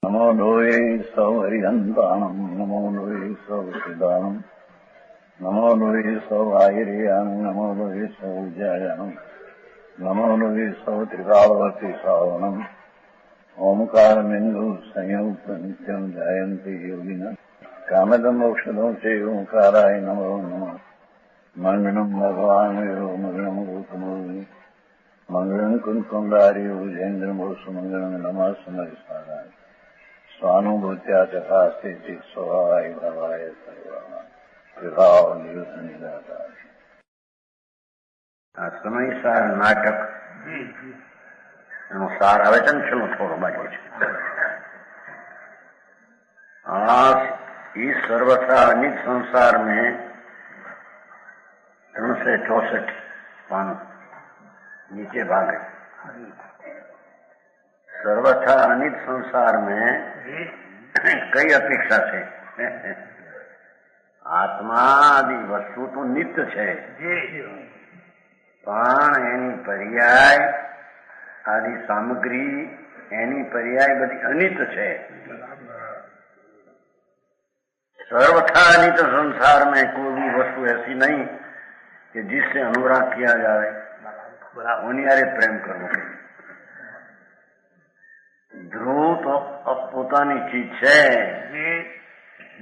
नमो लोये सौहरिहन्ताणम् नमो लोये सौहृदानम् नमो लोये सौभागिर्यानम् नमो लोये सौविजयानम् नमो लोये सौत्रिकालवती सावनम् ओंकारमिन्दु संयुक्त नित्यम् जयन्ति योगिनः कामदम् मोक्षदम् च ओंकाराय नमो नमः मङ्गलम् भगवान् वीरो मङ्गलम् रूपमोहि मङ्गलम् कुन्कुण्डारि भुजेन्द्रमोसु मङ्गलम् नमः समरिसाराय स्वानुभूत्या चकास्ते स्वभावाय भवाय विभाव निदाता સમયસાર નાટક એનો સાર આવે છે ને છેલ્લો થોડો બાકી છે. इस सर्वथा अनित संसार में 364 पान नीचे भाग है. सर्वथा अनित संसार में कई अपेक्षा છે. આત્મા આદિ વસ્તુ તો નિત્ય છે પણ એની પર્યાય આદિ સામગ્રી એની પર્યાય બધી અનિત છે. सर्वथा अनित संसार में कोई भी वस्तु ऐसी नहीं कि जिससे अनुराग किया जाए, उन्हीं प्रेम करना चाहिए. ध्रुव तो अब પોતાની ચીજ છે.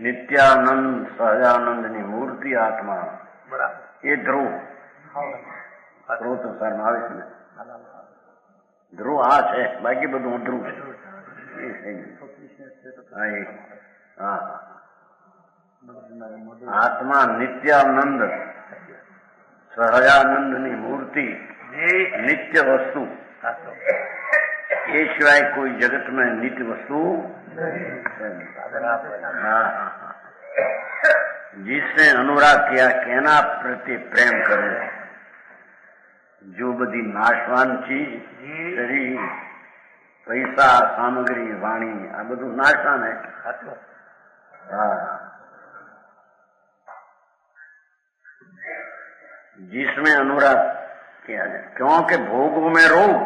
નિત્યાનંદ સહજાનંદની મૂર્તિ આત્મા એ ધ્રુવ ધ્રુવ સંસારમાં આવે છે ને. ધ્રુવ આ છે, બાકી બધું અધ્રુવ છે. આત્મા નિત્યાનંદ સહજાનંદની મૂર્તિ નિત્ય વસ્તુ એ સિવાય કોઈ જગતમાં નિત્ય વસ્તુ जिसने अनुराग किया कहना प्रति प्रेम करो. जो बधी नाशवान चीज शरीर पैसा सामग्री वाणी आ बधु नाशवान है. जिसमें अनुराग किया जाए क्योंकि भोगों में रोग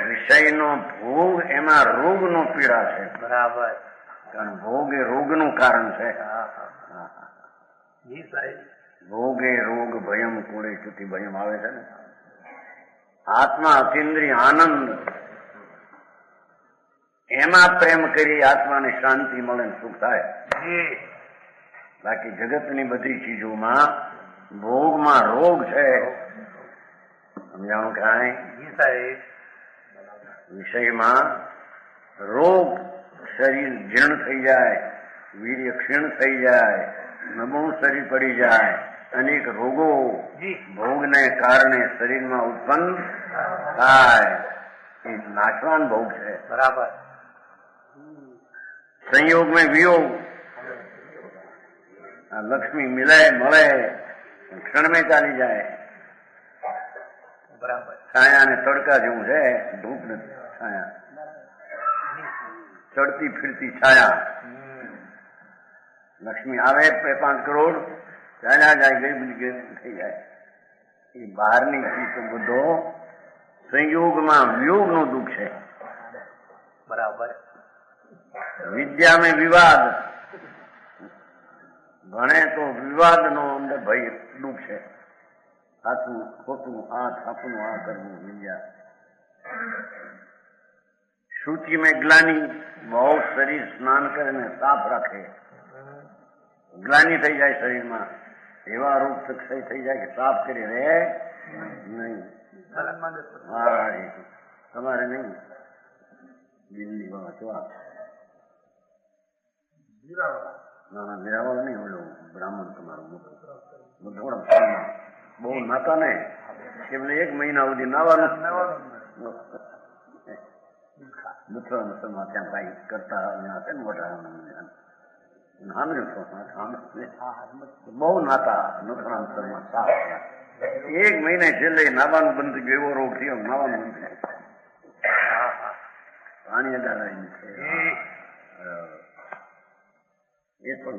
વિષયનો ભોગ એમાં રોગનો પીડા છે. બરાબર. કારણ ભોગ એ રોગનું કારણ છે. ભોગે રોગ ભયમ કુળે ચુતિ ભયમ આવે છે ને. આત્મા અતિન્દ્રિય આનંદ એમાં પ્રેમ કરી આત્માને શાંતિ મળે સુખ થાય. બાકી જગતની બધી ચીજોમાં ભોગમાં રોગ છે. સમજાણું કાંઈ? વિષયમાં રોગ શરીર જીર્ણ થઈ જાય, વીર્ય ક્ષીણ થઈ જાય, નબળું શરીર પડી જાય. અનેક રોગો ભોગને કારણે શરીરમાં ઉત્પન્ન થાય. એ નાશવાન ભોગ છે. બરાબર. સંયોગ में वियोग લક્ષ્મી મિલે મળે ક્ષણ में ચાલી જાય. બરાબર. છાયા ને તડકા જેવું છે. ધૂપ નથી છાયા, ચડતી ફિરતી છાયા. લક્ષ્મી આવે 5 કરોડ ચાલ્યા જાય, ગઈ થઈ જાય. એ બહારની ચીજ તો બધો સંયોગમાં વિયોગનું દુઃખ છે. બરાબર. વિદ્યા में વિવાદ ભણે તો વિવાદનો અંદર ભય દુઃખ છે. સાચું ખોટું, આ છાપનું, આ કરવું. વિદ્યા શુચિ में ગ્લાની બહુ શરીર સ્નાન કરે ને સાફ રાખે. ગ્લાની થઈ જાય શરીરમાં, એવા રોગ સક્ષય થઈ જાય કે સાફ કરી રહે નહીં. તમારે નહીં. દિલ્હી વાંચવા ના વીરાવળ નહીં. ઓલો બ્રાહ્મણ તમારું થોડા બહુ નાતા ને એમને 1 મહિના સુધી નાવાનું ત્યાં કઈ કરતા મોટા બહુ નાતા નથરામાં સાફ 1 મહિને છેલ્લે નાવાનું બંધ થઈ ગયું. એવો રોગ થયો, નાવાનું બંધ થયું. પાણી દાદા છે એ પણ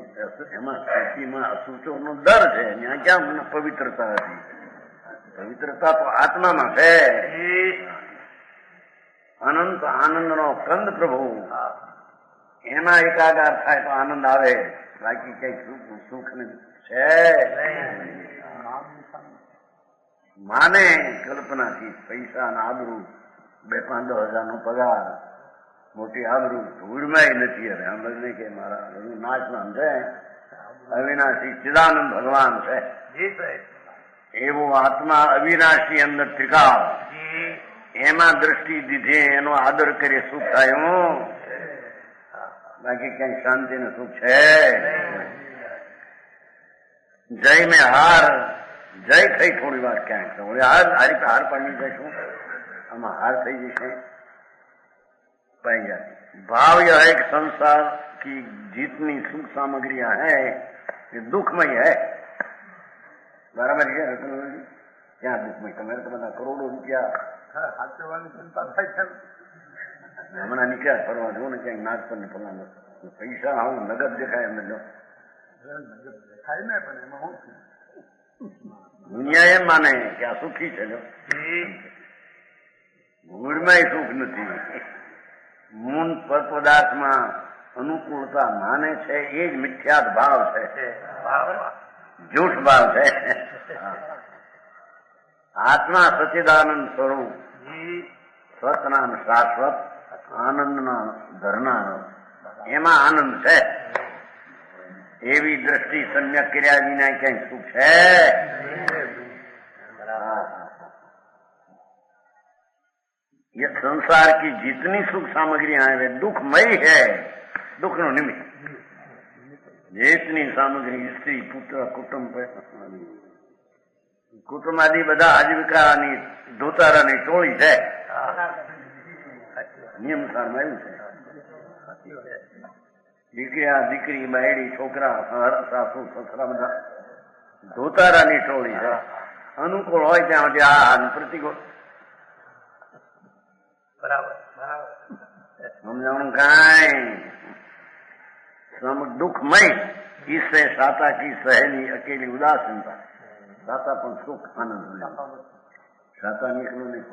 એમાં સ્થિતિમાં અશુચોનો ડર છે. ત્યાં ક્યાં પવિત્રતા હતી? પવિત્રતા તો આત્મામાં છે. અનંત આનંદનો કંદ પ્રભુ, એમાં એકાકાર થાય તો આનંદ આવે, બાકી કઈ સુખ છે? માને કલ્પનાથી પૈસા ના આબરૂ, 2-5-10 હજારનો પગાર, મોટી આબરૂ ધૂળમાં નથી. હવે આમ બધું કે મારા બધું નાચમાં છે, અવિનાશી ચિદાનંદ ભગવાન છે. એવો આત્મા અવિનાશી અંદર ત્રિકાળ, એમાં દ્રષ્ટિ દીધી, એનો આદર કરીએ સુખ થાય. બાકી ક્યાંય શાંતિ ને સુખ છે? જય મેં હાર, જય થઈ થોડી વાર ક્યાંક હાર પાડી જઈશું, આમાં હાર થઈ જશે. पाई जाती भाव यह है कि संसार की जितनी सुख सामग्रियां हैं ये दुखमय है. बराबर है रतन जी? क्या दुखमय? તમારે તો બધા કરોડો રૂપિયા સાચવવાની ચિંતા થાય છે. હમણાં નીકળ્યા ફરવા જો ને ક્યાંક નાચ પર ને ફરવાનો પૈસા આવું નગદ દેખાય એમને જો દેખાય ને, પણ એમાં શું દુનિયા એમ માને કે આ સુખી છે. જો મૂળમાં સુખ નથી. મૂળ પદાર્થમાં અનુકૂળતા માને છે એ જ મિથ્યાત ભાવ છે, જૂઠ ભાવ છે. આત્મા સચ્ચિદાનંદ સ્વરૂપ, સતનામ શાશ્વત, આનંદના ધરનાર, એમાં આનંદ છે. એવી દ્રષ્ટિ સમ્યક કર્યા વિના ક્યાંય સુખ છે? ये संसार की जितनी सुख सामग्रियां हैं वे दुखमय है, दुख नो निमित्त. जितनी सामग्री स्त्री पुत्र कुटुंब કુટુંબાદી બધા આજીવિકાની ધોતારાની ટોળી છે. નિયમસારમાં એવું છે. દીકરી બાયડી છોકરા સાસુ સસરા બધા ધોતારાની ટોળી છે. અનુકૂળ હોય ત્યાં સુધી આ પ્રતિકૂળ समझाऊं गाय दुखमय. इससे साता की सहेली अकेली उदासीनता. साता पर सुख आनंद साता निकलो नहीं.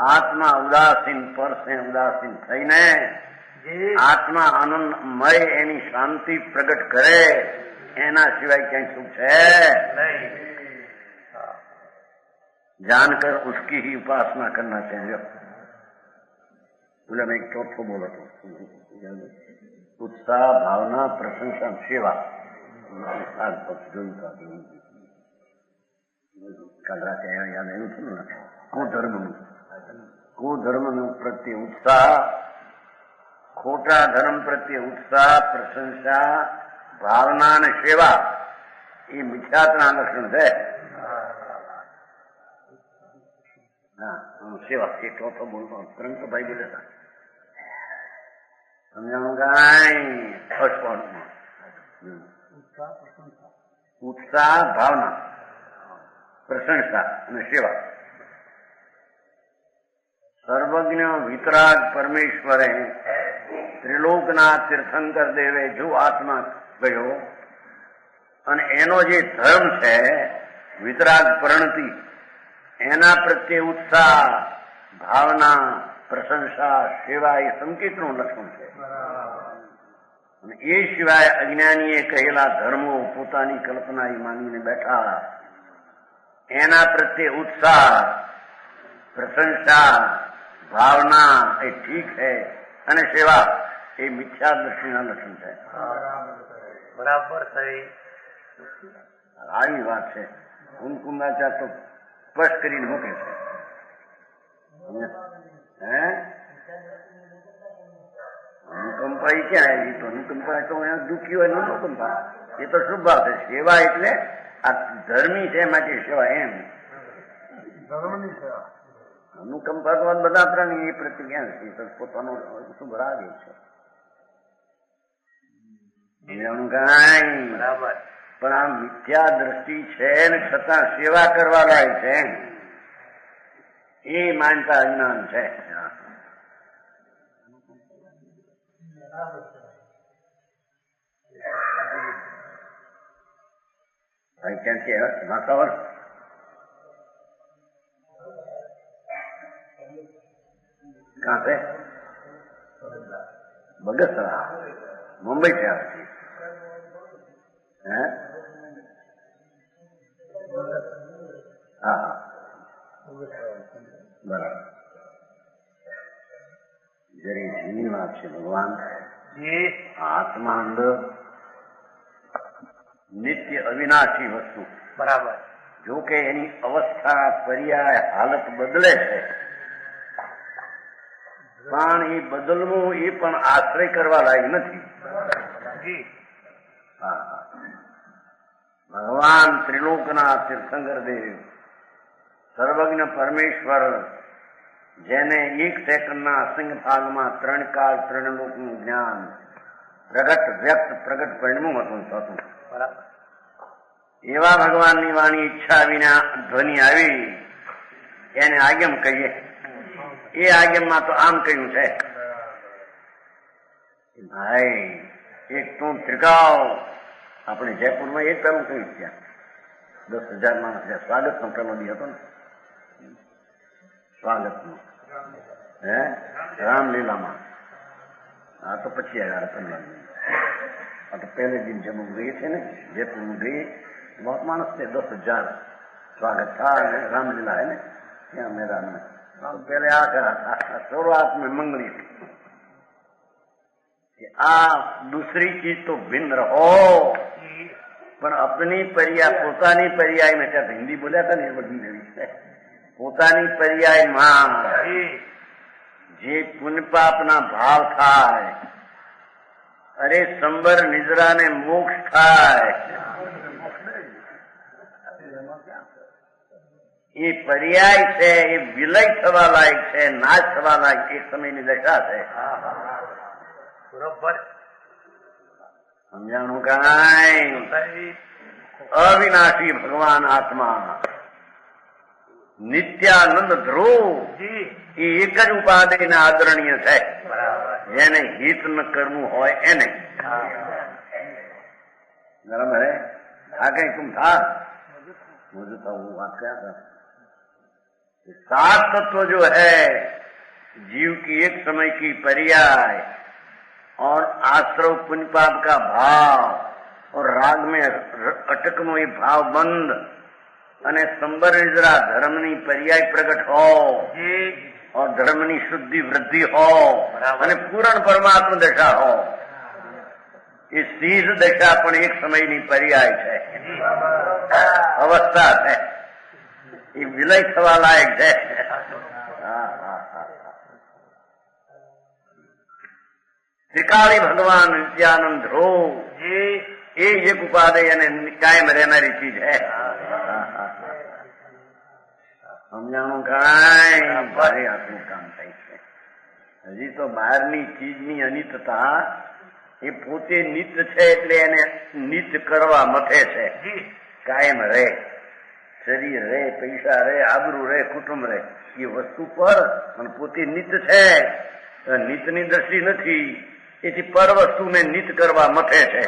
आत्मा उदासीन पर से उदासीन થઈને આત્મા આનંદમય એની શાંતિ પ્રગટ કરે, એના સિવાય ક્યાંય સુખ છે? जानकर उसकी ही उपासना करना चाहिए. बोला मैं एक चौथो बोला तो उत्साह भावना प्रशंसा सेवा याद આવ્યું હતું ને કુધર્મનું પ્રત્યે ઉત્સાહ, ખોટા ધર્મ પ્રત્યે ઉત્સાહ, પ્રશંસા, ભાવના અને સેવા એ મિથ્યાત્વના લક્ષણ છે. હા સેવા એ ચોથો બોલતો પરંતુ ભાઈ બોલે હતા સમજાણું કાંઈ ફર્સ્ટ પોઈન્ટમાં ઉત્સાહ, ભાવના, પ્રશંસા અને સેવા. સર્વજ્ઞ વિતરાગ પરમેશ્વરે ત્રિલોકના તીર્થંકર દેવે જો આત્મા ગયો અને એનો જે ધર્મ છે વિતરાગ પરણતિ, એના પ્રત્યે ઉત્સાહ, ભાવના, પ્રશંસા, સેવા એ સંકેતનું લક્ષણ છે. અને એ સિવાય અજ્ઞાનીએ કહેલા ધર્મો પોતાની કલ્પના એ માનીને બેઠા, એના પ્રત્યે ઉત્સાહ, પ્રશંસા, ભાવના એ ઠીક છે અને સેવા એ મિથ્યા દ્રષ્ટિના લક્ષણ છે. બરાબર થઈ આવી વાત છે. કુમકુમાચાર્ય તો સ્પષ્ટ કરીને મૂકે છે. અનુકંપા એ ક્યાં આવી? તો અનુકંપા તો દુઃખી હોય અનુકંપા એ તો શુભ ભાવ છે. સેવા એટલે આ ધર્મી છે માટે સેવા એમ ધર્મની સેવા. અનુકંપા તો બધા પ્રાણી એ પ્રત્યે ક્યાં છે? પોતાનો શુભ રાગ છે. બરાબર. પણ આ મિથ્યા દ્રષ્ટિ છે ને છતાં સેવા કરવા લાયક છે એ માનતા અજ્ઞાન છે. ક્યાંથી વાતાવરણ कहाँ से? बगसरा, मुंबई से आती है। हाँ, बराबर। जरी जीवन आपसे भगवान आत्मा अंदर नित्य अविनाशी वस्तु बराबर, जो કે એની અવસ્થા પર્યાય હાલત બદલે છે, પણ એ બદલવું એ પણ આશ્રય કરવા લાયક નથી. ભગવાન ત્રિલોકના તીર્થંકર દેવ સર્વજ્ઞ પરમેશ્વર જેને એક સેકન્ડના અસંગ ભાગમાં 3 કાળ 3 લોકનું જ્ઞાન પ્રગટ વ્યક્ત પ્રગટ પરિણમું હતું. બરાબર. એવા ભગવાનની વાણી ઈચ્છા વિના ધ્વનિ આવી એને આગમ કહીએ. એ આગમમાં તો આમ કહ્યું છે, ભાઈ એક તું ત્રિકાળ આપણે જયપુરમાં એ પેલું કહ્યું ત્યાં 10,000 માણસ સ્વાગતનો પેલો દી હતો ને, સ્વાગતનો હે રામલીલામાં. આ તો પછી આવ્યા રતનલાલ. આ તો પહેલે દિન જમ્મુ ગઈ છે ને, જયપુરમાં ગઈ बहुत मानस थे 10,000 स्वागत था रामलीला है ना क्या मैदान में. तो पहले आ करा था शुरुआत में मंगली थी कि आ दूसरी चीज तो भिन्न रहो, पर अपनी पर्याय पोतानी पर्याय में क्या हिंदी बोला था नहीं बदली देवी पोतानी पर्याय मां जे पुण्य पापना भाव थाय अरे संबर निजरा ने मोक्ष थाय. એ પર્યાય છે, એ વિલય થવા લાયક છે, નાશ થવા લાયક એક સમયની દશા છે. બરોબર સમજાણું કાંઈ? અવિનાશી ભગવાન આત્મા નિત્યાનંદ ધ્રુવ એ એક જ ઉપાધિના આદરણીય છે. જેને હિત ન કરવું હોય એને. બરાબર હે? આ કઈ તું था मुझे तो वो बात क्या था, सात तत्व जो है जीव की एक समय की पर्याय और आश्रव पुण्य पाप का भाव और राग में अटकनो ये भाव बंद અને સંબર નિદ્રા ધર્મની પર્યાય પ્રગટ હો और ધર્મની શુદ્ધિ વૃદ્ધિ हो અને પૂર્ણ પરમાત્મા દશા हो. એ સીધ દશા પણ એક સમયની પર્યાય છે, અવસ્થા છે, એ વિલય થવા લાયક છે. ત્રિકાળી ભગવાન નિત્યાનંદ ધ્રુવ એ એક ઉપાધિ અને કાયમ રહેનારી ચીજ છે. સમજાણું કાંઈ? ભારે આટલું કામ થાય છે. હજી તો બહારની ચીજની અનિતતા એ પોતે નિત્ય છે એટલે એને નિત્ય કરવા મથે છે. કાયમ રહે, શરીર રહે, પૈસા રહે, આબરૂ રહે, કુટુંબ રહે, એ વસ્તુ પર અને પોતે નિત્ય છે. નિત્યની દ્રષ્ટિ નથી, એથી પર વસ્તુને નિત્ય કરવા મથે છે.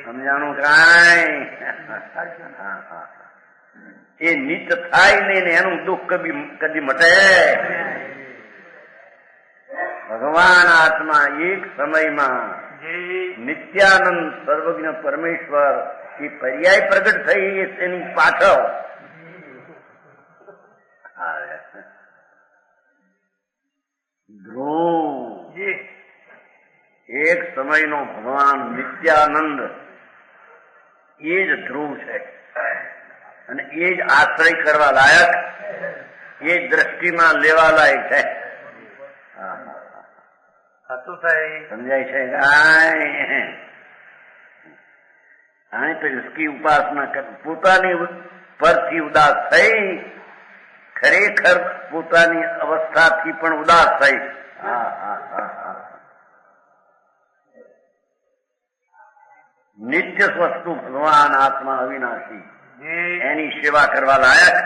સમજાણું કાંઈ? એ નિત્ય થાય નહીં ને એનું દુઃખ કદી મટે. ભગવાન આત્મા એક સમયમાં નિત્યાનંદ સર્વજ્ઞ પરમેશ્વર એ પર્યાય પ્રગટ થઈ એની પાછળ ધ્રુવ એક સમયનો ભગવાન નિત્યાનંદ એ જ ધ્રુવ છે અને એ જ આશ્રય કરવા લાયક, એ જ દ્રષ્ટિમાં લેવા લાયક છે. समझाई है गाय तो इसकी उपासना कर પોતાની પરથી ઉદાસ થઈ, ખરેખર પોતાની અવસ્થાથી પણ ઉદાસ થઈ. નિત્ય વસ્તુ ભગવાન આત્મા અવિનાશી એની સેવા કરવા લાયક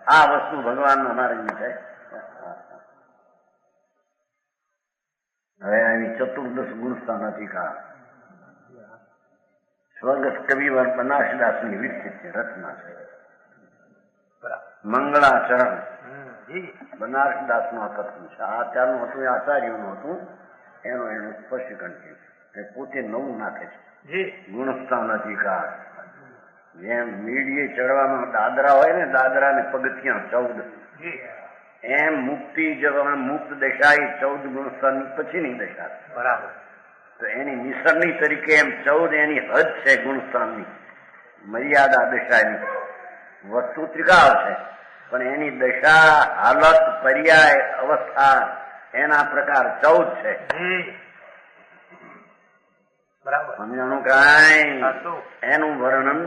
આ વસ્તુ ભગવાન અમારી છે. હવે એની ચતુર્દશ ગુણસ્થાનાથી કા સ્વર્ગ કવિ બનાસદાસની વિકસિત છે, રચના છે. મંગળાચરણ બનારસદાસનું આ કથન છે. આ ત્યારનું હતું એ આચાર્યનું હતું, એનું સ્પષ્ટીકરણ છે. પોતે નવું નાખે છે. ગુણસ્થાન અધિકાર, જેમ મીડીએ ચડવામાં દાદરા હોય ને, દાદરા ને પગથિયા 14, એમ મુક્તિ જવામાં મુક્ત દશા એ 14 ગુણસ્થાન પછીની દશા. બરાબર. તો એની નિસરણી તરીકે એમ 14 એની હદ છે ગુણસ્થાનની, મર્યાદા દશાની. વસ્તુ ત્રિકાળ છે, પણ એની દશા, હાલત, પર્યાય, અવસ્થા એના પ્રકાર 14 છે. સમજાણું કાંઈ? એનું વર્ણન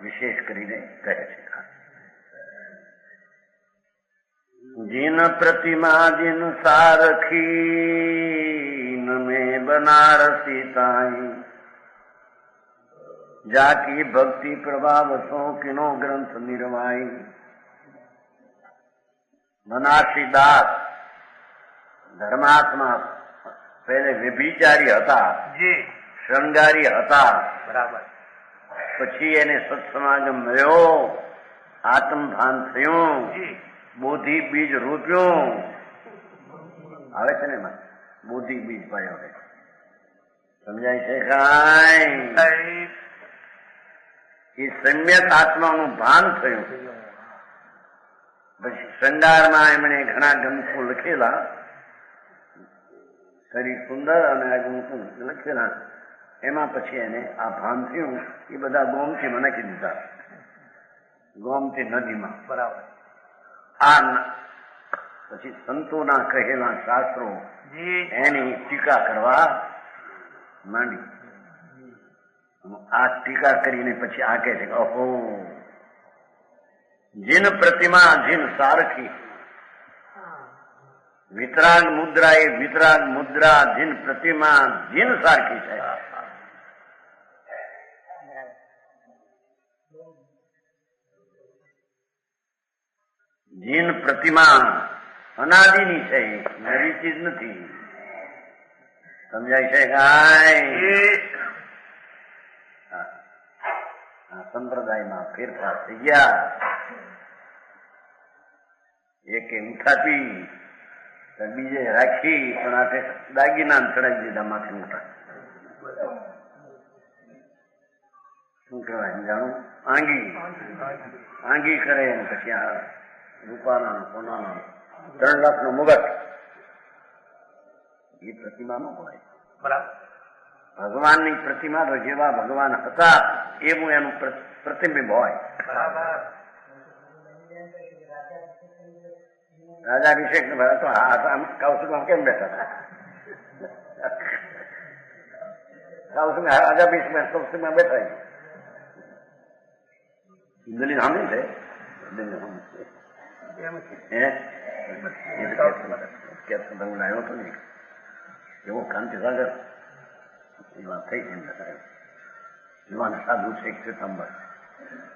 વિશેષ કરીને કહે છે. જીન પ્રતિમા જીન સારખી નમે બનારસી તાઈ, જાકી ભક્તિ પ્રભાવ સો કિનો ગ્રંથ નિર્વાઈ. બનારસી દાસ ધર્માત્મા પહેલે વ્યભિચારી હતા, શૃંગારી હતા. બરાબર. પછી એને સત્સમાગમ મળ્યો, આત્મભાન થયું, બોધિ બીજ રોપ્યું. આવે છે ને એમાં બોધિ બીજ પાયો. સમજાય છે કાંઈ? એ સમ્યક આત્માનું ભાન થયું. પછી શૃંગારમાં એમણે ઘણા ગ્રંથો લખેલા, શરીર સુંદર અને આ ગ્રંથો લખેલા. એમાં પછી એને આ ભાન થયું. એ બધા ગોમતીમાં નાખી દીધા, ગોમતી નદીમાં. બરાબર. આ પછી સંતોના કહેલા શાસ્ત્રો એની ટીકા કરવા માંડી. આ ટીકા કરીને પછી આ કહે છે કે અહો, જીન પ્રતિમા જીન સારખી. વિતરાગ મુદ્રા એ વિતરાગ મુદ્રા, જીન પ્રતિમા જીન સારખી છે. જીન પ્રતિમા અનાદિની છે, નવી ચીજ નથી. સમજાય છે કાંઈ? આ સંપ્રદાયમાં ફેરફાર થઈ ગયા. એકે ઉઠાપી બીજે રાખી, પણ આ દાગીના ચડાવી દીધા માથે મોટા. શું કહેવાય જાણું? આંગી કરે. પછી આ રૂપાના સોનાના 3 લાખનો મુગટ, એ પ્રતિમા ન હોય. બરાબર. ભગવાનની પ્રતિમા તો જેવા ભગવાન હતા એવું એનું પ્રતિબિંબ હોય. રાજાભિષેક તો કૌશિકમાં કેમ બેઠા હતા? રાજાભિષેક કૌશિકમાં બેઠા. દલિત સાંભળી છે. લાવ્યો હતો ને એવો ક્રાંતિસાગર એવા થઈ યુવાન સાધુ છે. 1 સિતંબર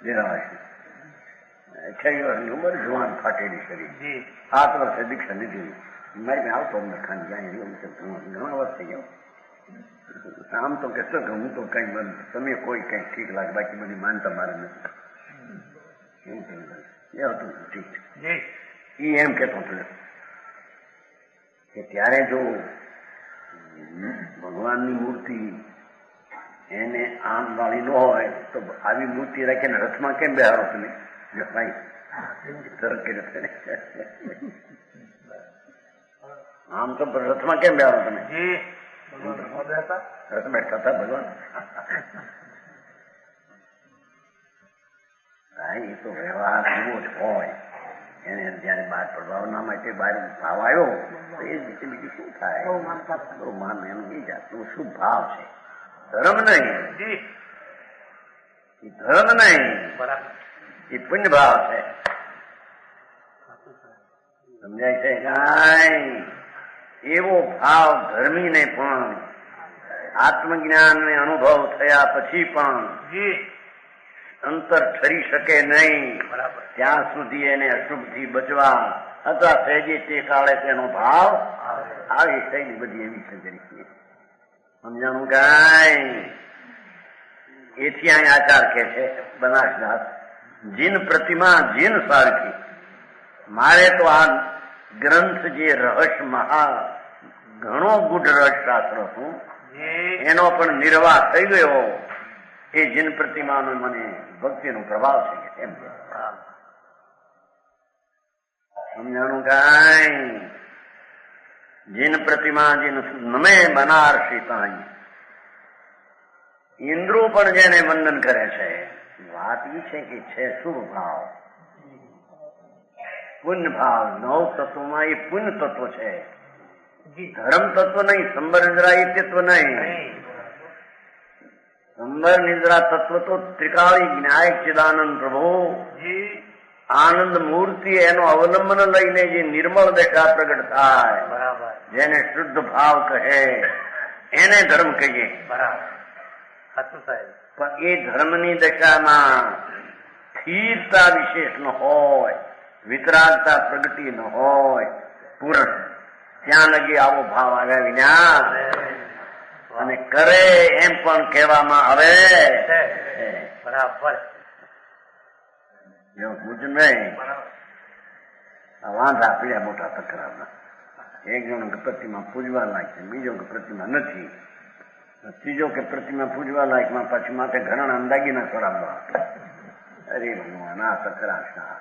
જેરાવાસી, 6 વર્ષની ઉંમર, જુવાન ફાટેલી શરીર, 7 વર્ષે દીક્ષા લીધી. મારી પાસે આવતો અમને ખાન જાય ઘણા વર્ષ થઈ ગયો. આમ તો કહેશો કે હું તો કઈ તમે કોઈ કઈ ઠીક લાગે, બાકી બધી માનતા મારે નથી. એ હતું ઠીક. એ એમ કેતો હતો કે ત્યારે જો ભગવાનની મૂર્તિ એને આમ વાળી ન હોય તો આવી મૂર્તિ રાખીને રથમાં કેમ બેહારો તમે? આમ તો રથમાં કેમ બેહારો તમે? રથ બેઠા હતા ભગવાન. એ તો વ્યવહાર એવો જ હોય. એને જયારે બહાર પ્રભાવના માટે બહાર ભાવ આવ્યો તો એ જ રીતે બીજું શું થાય? માન એનું એ જાતનું શું ભાવ છે? ધર્મ નહીં, ધર્મ નહીં, એ પુણ્ય ભાવ છે. સમજાય છે કાંઈ? એવો ભાવ ધર્મીને પણ આત્મજ્ઞાન ને અનુભવ થયા પછી પણ અંતર ઠરી શકે નહીં. ત્યાં સુધી એને અશુભથી બચવા અથવા સહેજે તે કાળે તેનો ભાવ આવી શૈલી બધી એવી છે. સમજાણું કાંઈ? એથી અહીં આચાર કે છે બનાસદાસ જીન પ્રતિમા જીન સારખી. મારે તો આ ગ્રંથ જે રહસ્ય મહા ઘણો ગુઢ રહસ્ય શાસ્ત્ર હતું એનો પણ નિર્વાહ થઈ ગયો. એ જીન પ્રતિમાનો મને ભક્તિનો પ્રભાવ છે એમ સમજાણું. કાંઈ જીન પ્રતિમા જીન નમે બનારસી તાઈ. ઇન્દ્રો પણ જેને વંદન કરે છે. વાત એ છે કે છે શુભ ભાવ, પુણ્ય ભાવ. નવ તત્વમાં એ પુણ્ય તત્વ છે, ધર્મ તત્વ નહીં. સંબર નિદ્રા એ તત્વ નહીં. સંબર નિદ્રા તત્વ તો ત્રિકાળી જ્ઞાયક ચિદાનંદ પ્રભુ આનંદ મૂર્તિ એનો અવલંબન લઈને જે નિર્મળ દશા પ્રગટ થાય, જેને શુદ્ધ ભાવ કહે એને ધર્મ કહીએ. પણ એ ધર્મની દશામાં સ્થિરતા વિશેષ ન હોય, વિતરાગતા પ્રગતિ ન હોય પૂર્ણ, ત્યાં લગી આવો ભાવ આવ્યા વિના અને કરે એમ પણ કહેવામાં આવે. બરાબર પૂછ નહીં. વાંધા પીડ્યા મોટા તકરારના. એક જણ કે પ્રતિમા પૂજવા લાયક છે, બીજો કે પ્રતિમા નથી, ત્રીજો કે પ્રતિમા પૂજવા લાયકમાં પછી માથે ઘણા અંદાગીના કરાવવા. અરે ભગવાન આ તકરાર શા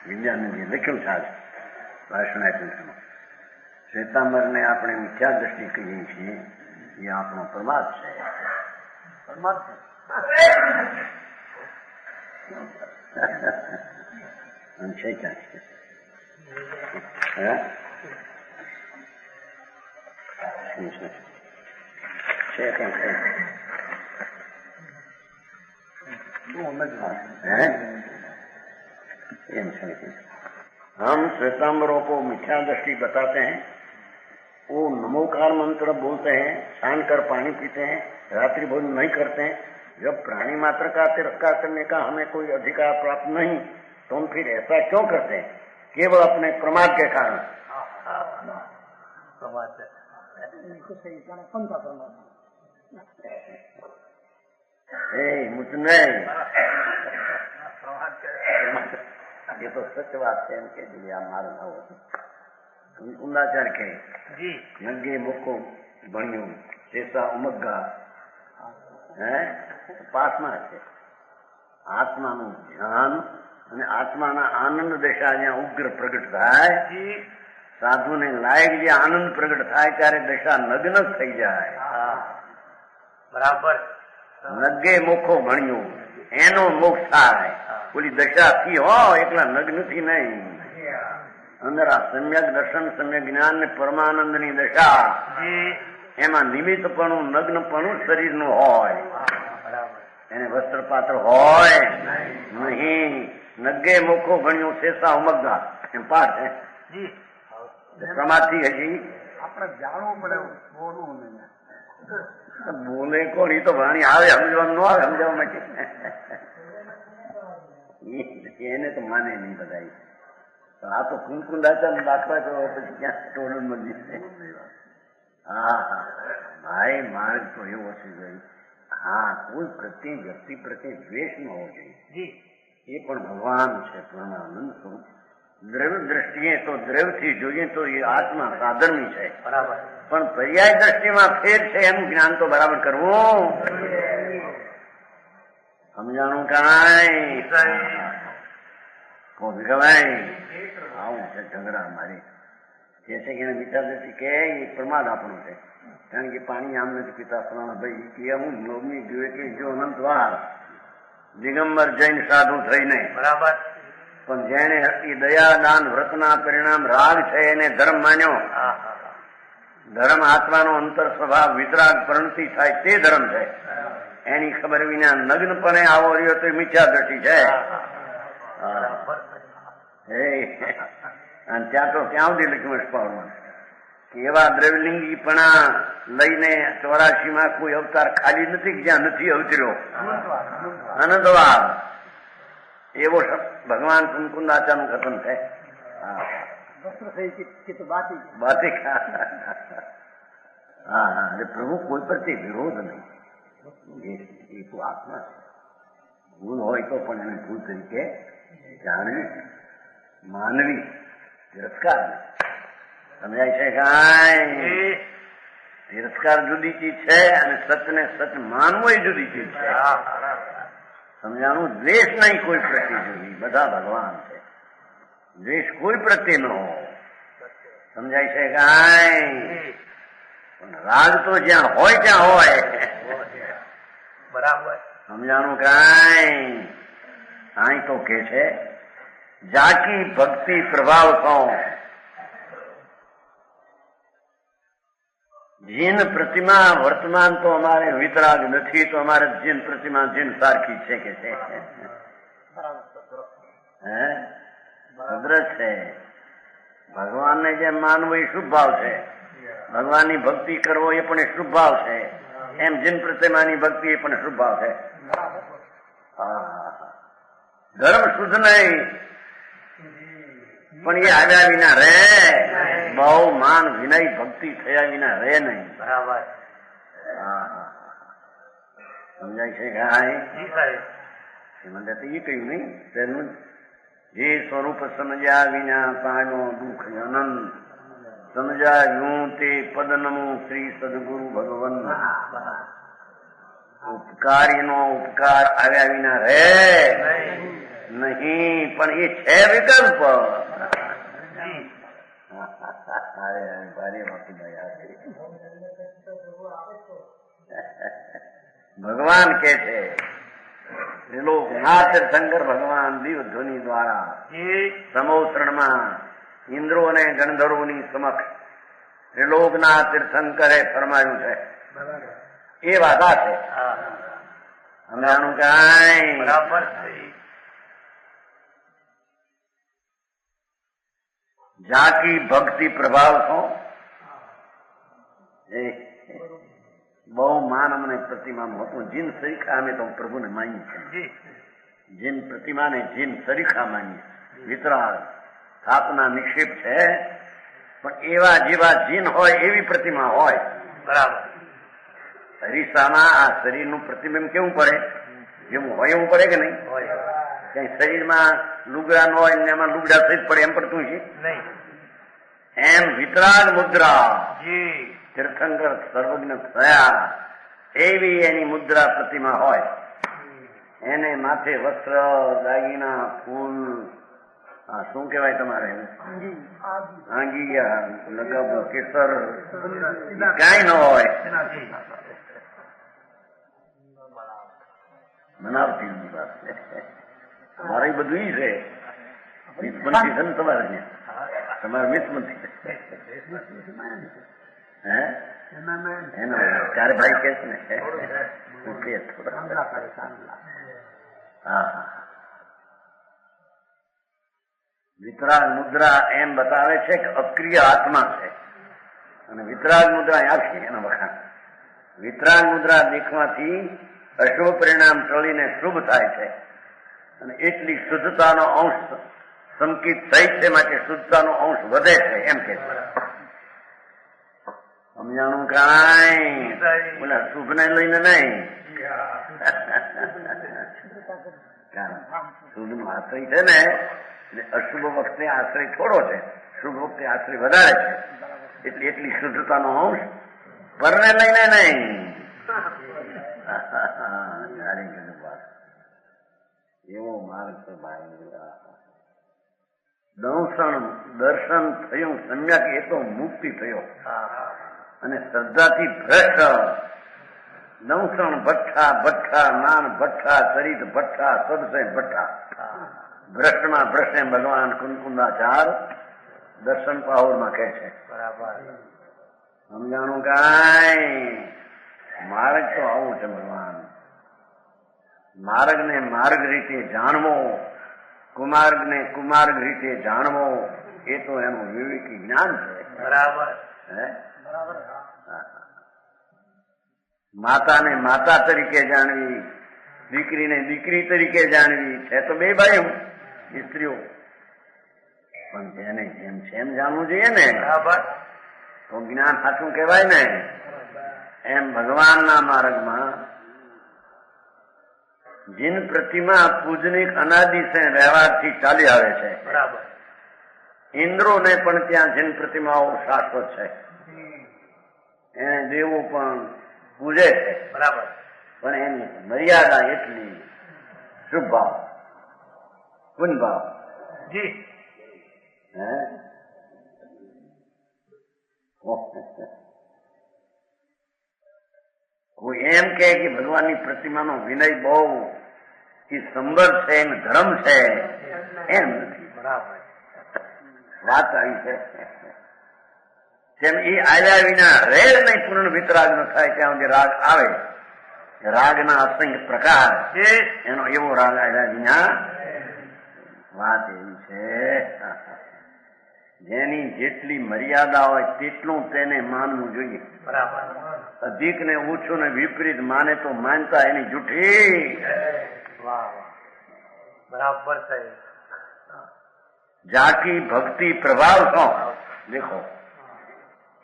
વિજ્ઞાનજી લખ્યું છે ભાષણ. શ્વેતાંબરને આપણે મિથ્યા દ્રષ્ટિ કહીએ છીએ, એ આપણો પ્રમાદ છે. પ્રમાદ છે ક્યાં છે? हम श्वेतांबरों को मिथ्या दृष्टि बताते हैं. वो नमोकार मंत्र बोलते हैं, छान कर पानी पीते हैं, रात्रि भोजन नहीं करते हैं. जब प्राणी मात्र का तिरस्कार करने का हमें कोई अधिकार प्राप्त नहीं, तो हम फिर ऐसा क्यों करते हैं? केवल अपने प्रमाद के कारण. मुझ नहीं, ये तो सच बात है. इनके लिए मारो ना हो ઊંડા ચરખે નંગે મુકો ભણ્યું ચેતા ઉમગ્ગા. પાસમાં છે આત્માનું ધ્યાન અને આત્માના આનંદ દશા જ્યાં ઉગ્ર પ્રગટ થાય, સાધુને લાયક જે આનંદ પ્રગટ થાય ત્યારે દશા નગ્ન થઈ જાય. બરાબર. નગે મુખો ભણ્યું એનો મોક્ષ થાય. ઓલી દશા થી હો એકલા નગ્ન થી નહીં. અંદર આ સમ્યક દર્શન, સમ્યક જ્ઞાન ને પરમાનંદ ની દશા, એમાં નિમિત્તપણું નગ્નપણું શરીર નું હોય, એને વસ્ત્ર પાત્ર હોય નહીં. નગે મુખો ભણ્યું શેષા ઉમગ્ગા એમ પાઠ છે. સમાધિ હજી આપણે જાણવું પડે. બોલે કોણ? એ તો વાણી આવે સમજવાનું ન આવે સમજાવવા માટે. એને તો માને નહીં બધા. આ તો કુંકુંદાચાર દાખલા કરો પછી ક્યાં ટોળન મંદિર છે. હા હા ભાઈ, માર્ગ તો એવો છે ભાઈ. હા, કોઈ પ્રત્યે વ્યક્તિ પ્રત્યે દ્વેષ ન હોવો જોઈએ. એ પણ ભગવાન છે પૂર્ણાનંદ સ્વરૂપ. દ્રવ્ય દ્રષ્ટિએ તો દ્રવ્યથી જોઈએ તો એ આત્મા સાધનની છે. બરાબર. પણ પર્યાય દ્રષ્ટિમાં ફેર છે એનું જ્ઞાન તો બરાબર કરવું. સમજાણું કાંઈ ભગવાન આવું છે ઝઘડા મારી. જે છે કે એને વિચારતી કે એ પ્રમાદ આપણું છે. કારણ કે પાણી આમ નથી પીતા ફલાણા ભાઈ કે હું લોભની જોઈએ કે જો અનંતવાર દિગંબર જૈન સાધુ થઈને. બરાબર. પણ જેને એ દયા દાન વ્રતના પરિણામ રાગ છે એને ધર્મ માન્યો. ધર્મ આત્માનો અંતર સ્વભાવ વિતરાગ પ્રણતિ થાય તે ધર્મ છે. એની ખબર વિના નગ્નપણે આવો રહ્યો તો મિથ્યા દ્રષ્ટિ છે. અને ત્યાં તો ત્યાં સુધી લખ્યું પાડવાનું કે એવા દ્રવ્યલિંગીપણા લઈને 84માં કોઈ અવતાર ખાલી નથી જ્યાં નથી અવતર્યો. આનંદવાદ એવો ભગવાન કુંકુંદાચાર્યનું કથન છે. હા હા, એટલે પ્રભુ કોઈ પ્રત્યે વિરોધ નહીં, એ તો આત્મા છે. ભૂલ હોય તો પણ એને ભૂલ તરીકે જાણવી, માનવી, તિરસ્કાર નહીં. સમજાય છે કાંઈ? તિરસ્કાર જુદી ચીજ છે અને સચને સચ માનવો એ જુદી ચીજ છે. સમજાણું? દ્વેષ નહીં કોઈ પ્રત્યે જોઈ, બધા ભગવાન છે. દ્વેષ કોઈ પ્રત્યે ન હોય. સમજાય છે કાંઈ? પણ રાગ તો જ્યાં હોય ત્યાં હોય. બરાબર. સમજાણું કાંઈ? અહીં તો કે છે જાકી ભક્તિ પ્રભાવ સો જીન પ્રતિમા વર્તમાન તો અમારે વિતરાગ નથી, તો અમારે જીન પ્રતિમા જીન સારખી છે કે છે. હે અદ્રશ છે. ભગવાનને જેમ માનવું એ શુભ ભાવ છે, ભગવાનની ભક્તિ કરવો એ પણ શુભ ભાવ છે, એમ જીન પ્રતિમાની ભક્તિ એ પણ શુભ ભાવ છે. ધર્મ શુદ્ધ નહીં પણ એ આવ્યા વિના રે, બહુ માન વિનય ભક્તિ થયા વિના રે નહીં. બરાબર. સમજાય છે કે મને તો એ કહ્યું નહીં તેનું જે સ્વરૂપ સમજ્યા વિના પાનો દુઃખ અનંત, સમજાયું તે પદ નમું શ્રી સદગુરુ ભગવન. ઉપકારીનો ઉપકાર આવ્યા વિના રે નહીં, પણ એ છે વિકલ્પ. ભગવાન કે છે શંકર ભગવાન દિવ ધ્વનિ દ્વારા સમોત્રણમાં ઇન્દ્રો અને ગણધરોની સમક્ષ ત્રિલોકના તીર્થંકરે ફરમાયું છે. એ વાદા છે. સમજાણું કાંઈ? બરાબર. જાકી ભક્તિ પ્રભાવ છો. બહુ માન અમને પ્રતિમાનું હતું. જીન સરીખા અમે તો પ્રભુને માની છે. જીન પ્રતિમાને જીન સરીખા માની. વિતરાગ સ્થાપના નિક્ષેપ છે, પણ એવા જેવા જીન હોય એવી પ્રતિમા હોય. બરાબર. હરીસામાં આ શરીરનું પ્રતિબિંબ કેવું પડે? જેવું હોય એવું પડે કે નહીં? કઈ શરીરમાં લુગડા ન હોય ને એમાં લુગડા સહિત પડે એમ પડતું છે નહીં. એમ વિતરાગ મુદ્રા તીર્થંકર સર્વજ્ઞ થયા એવી એની મુદ્રા પ્રતિમા હોય. એને માથે વસ્ત્ર, દાગીના, ફૂલ, શું કહેવાય તમારે? આંગી, લગાવું, કેસર, કાંઈ ન હોય. બનાવતી વાત છે. તમારે બધું ઈ છે. મિતમંતી છે ને તમારે? તમારે મિતમંતી હે? ત્યારે ભાઈ કે છે ને હા. વિતરાગ મુદ્રા એમ બતાવે છે કે અક્રિય આત્મા છે, અને વિતરાગ મુદ્રા આખી એનો વખાણ. વિતરાગ મુદ્રા દેખવાથી અશુભ પરિણામ ટળીને શુભ થાય છે, અને એટલી શુદ્ધતાનો અંશ સંકિત થઈ છે, માટે શુદ્ધતાનો અંશ વધે છે એમ કે છે. સમજાણું કાંઈ? બોલા શુભ ને લઈને નહીં. શુભ નો આશ્રય છે ને, એટલે અશુભ વખતે આશ્રય થોડો છે, શુભ વખતે આશ્રય વધારે છે. એટલે એટલી શુદ્ધતાનો અંશ પરને લઈને નહીં. એવો માર્ગ છે ભાઈ. દર્શન થયું સમ્યક એ તો મુક્તિ થયો, અને શ્રદ્ધાથી ભ્રષ્ટ નવસણ ભઠ્ઠા ભઠ્ઠા નાન ભઠ્ઠા સરિત ભઠ્ઠા સદસે ભઠ્ઠા. ભ્રષ્ટમાં ભ્રષ્ટ એમ ભગવાન કુંકુંદાચાર દર્શન પાહોરમાં કહે છે. સમજાણું કાંઈ? માર્ગ તો આવું છે ભગવાન. માર્ગ ને માર્ગ રીતે જાણવો, કુમાર્ગ ને કુમાર્ગ રીતે જાણવો, એ તો એનું વિવેકી જ્ઞાન છે. બરાબર. હે? માતાને માતા તરીકે જાણવી, દીકરીને દીકરી તરીકે જાણવી છે તો બે ભાઈઓ સ્ત્રીઓ, પણ જેને જેમ છે એમ જાણવું જોઈએ ને. બરાબર. તો જ્ઞાન સાચું કહેવાય ને. એમ ભગવાનના માર્ગમાં જીન પ્રતિમા પૂજનિક અનાદિ સે વ્યવહારથી ચાલી આવે છે. બરાબર. ઇન્દ્રોને પણ ત્યાં જીન પ્રતિમાઓ શાશ્વત છે, એને દેવો પણ પૂજે છે. બરાબર. પણ એની મર્યાદા એટલી શુભ ભાવ, પુન ભાવ. જી. કોઈ એમ કે ભગવાનની પ્રતિમાનો વિનય બહુ સંબર છે, એમ ધર્મ છે, એમ નથી. બરાબર. વાત આવી છે. જેમ એ આવ્યા વિના રેલ નહીં પૂર્ણ વિતરાગ ન થાય ત્યાં સુધી રાગ આવે. રાગના અસંખ્ય પ્રકાર, એનો એવો રાગ આવ્યા વિના. વાત એવી છે, જેની જેટલી મર્યાદા હોય તેટલું તેને માનવું જોઈએ. બરાબર. અધિક ને ઓછું ને વિપરીત માને તો માનતા એની જૂઠી. વાહ વાહ, બરાબર છે. જાકી ભક્તિ પ્રભાવ છો. દેખો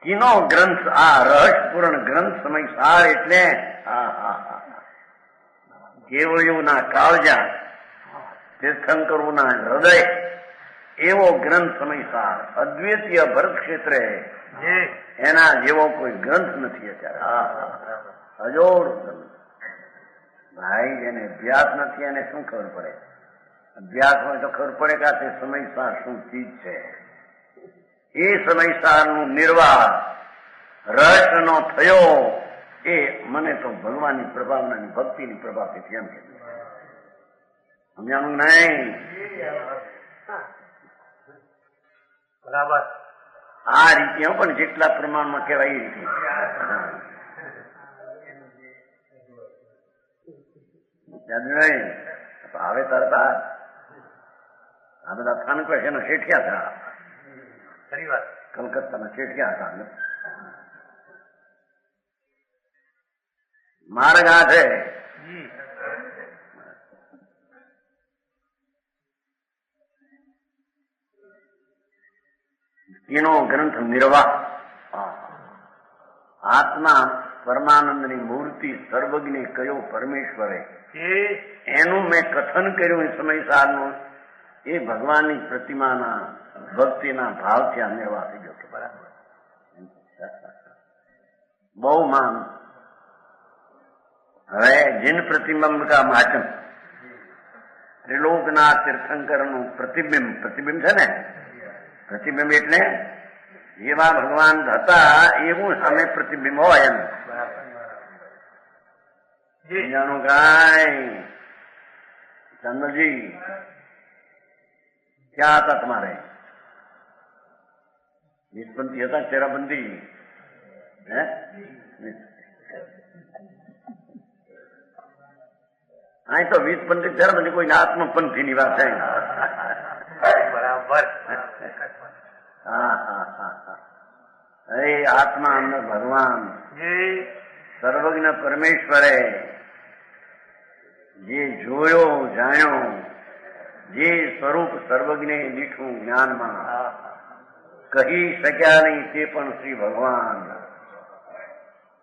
કિનો ગ્રંથ, આ રહસ્યપૂર્ણ ગ્રંથ સમય સાર એટલે કેવળીઓના કાળજા, તીર્થંકરોના હૃદય એવો ગ્રંથ સમય સાર. અદ્વિતીય ભરત ક્ષેત્રે એના જેવો કોઈ ગ્રંથ નથી અત્યારે. અજોડ ગ્રંથ. ભાઈ જેને અભ્યાસ નથી એને શું ખબર પડે? અભ્યાસ હોય તો ખબર પડે કે આ તે સમયસાર શું ચીજ છે. એ સમયસારનું નિર્વાહ રહસ્યનો થયો એ મને તો ભગવાનની પ્રભાવનાની ભક્તિની પ્રભાવથી એમ કીધું. સમજાણું નહીં? બરાબર. આ રીતે પણ જેટલા પ્રમાણમાં કહેવાય એ રીતે. નહીં હવે તરત આ બધા સ્થાનક એના શેઠિયા હતા. ખરી વાત. કલકત્તાના શેઠિયા હતા. માર્ગ આ છે. એનો ગ્રંથ નિર્વાહ. આત્મા પરમાનંદની મૂર્તિ સર્વજ્ઞ કયો પરમેશ્વરે, એનું મેં કથન કર્યું સમયસારનું. એ ભગવાનની પ્રતિમાના ભક્તિના ભાવથી આ નિર્વાહ થઈ ગયો. બરાબર. બહુ માન. હવે જીન પ્રતિબંબ કા માચમ, ત્રિલોકના તીર્થંકરનું પ્રતિબિંબ. પ્રતિબિંબ છે ને, પ્રતિબિંબ એટલે જેવા ભગવાન હતા એવું સામે પ્રતિબિંબ હોય એમ. જાણું કાંઈ ચંદ્રજી ક્યાં હતા તમારે? વીસપંથી હતા, ચેરાબંધી? અહીં તો વીસપંથી ચેરાબંધી કોઈ આત્મપંથી ની વાત છે. બરાબર. અરે આત્મા અંદર ભગવાન સર્વજ્ઞ પરમેશ્વરે જે જોયો જાણ્યો, જે સ્વરૂપ સર્વજ્ઞ દીઠું જ્ઞાનમાં કહી શક્યા નહીં તે પણ શ્રી ભગવાન.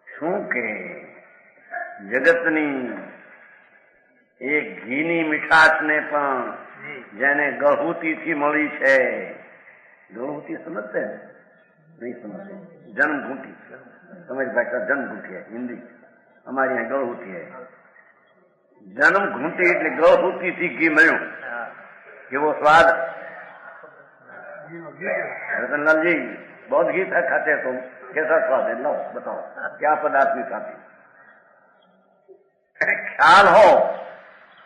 શું કે જગતની એ ઘીની મીઠાશને પણ જેને ગળહૂતીથી મળી છે. ગળહૂતી સમજશે? નહીં સમજશે. જન્મઘૂંટી તમારી ભાષા જન્મઘૂંટી હિન્દી, અમારી यहाँ ગળહૂતી है. જન્મઘૂંટી એટલે ગળહૂતીથી ઘી મળ્યું. કેવો સ્વાદ! रतनलाल जी बहुत घी था खाते तुम, कैसा स्वाद है? लो बताओ क्या पदार्थ में खाते? ખ્યાલ હો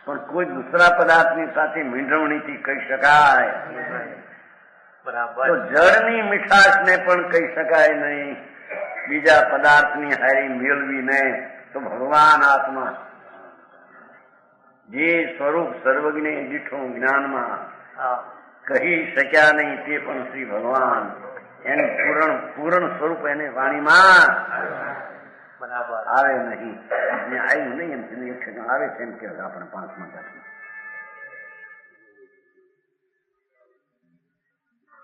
પણ કોઈ દૂસરા પદાર્થની સાથે મીંડવણીથી કહી શકાય. બરાબર. તો જળની મીઠાશને પણ કહી શકાય નહીં, બીજા પદાર્થની હારી મેળવીને. તો ભગવાન આત્મા જે સ્વરૂપ સર્વજ્ઞ દીઠું જ્ઞાનમાં કહી શક્યા નહીં તે પણ શ્રી ભગવાન. એનું પૂર્ણ સ્વરૂપ એને વાણીમાં બરાબર આવે નહીં. આવ્યું નહીં એમ એક સેકન્ડ આવે છે એમ કે આપણે 5 મિનિટ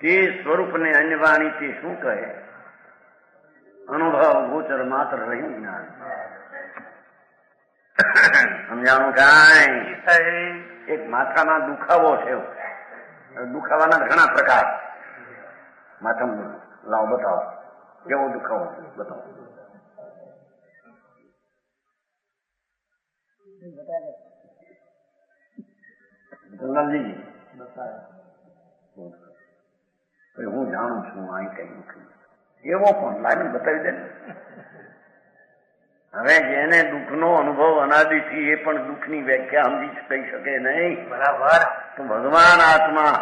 તે સ્વરૂપને અન્ય વાણી તે શું કહે? અનુભવ ગોચર માત્ર રહ્યું જ્ઞાન. સમજાણું કાંઈ? એક માથામાં દુખાવો છે. દુખાવાના ઘણા પ્રકાર. માથામાં લાવો બતાવો કેવો દુખાવો બતાવો. જંગલજી હું જાણું છું અહીં કઈ દુઃખ એવો પણ લાગે બતાવી દે. હવે જેને દુઃખનો અનુભવ અનાદિથી એ પણ દુઃખની વ્યાખ્યા સમજી કહી શકે નહીં. બરાબર. તો ભગવાન આત્મા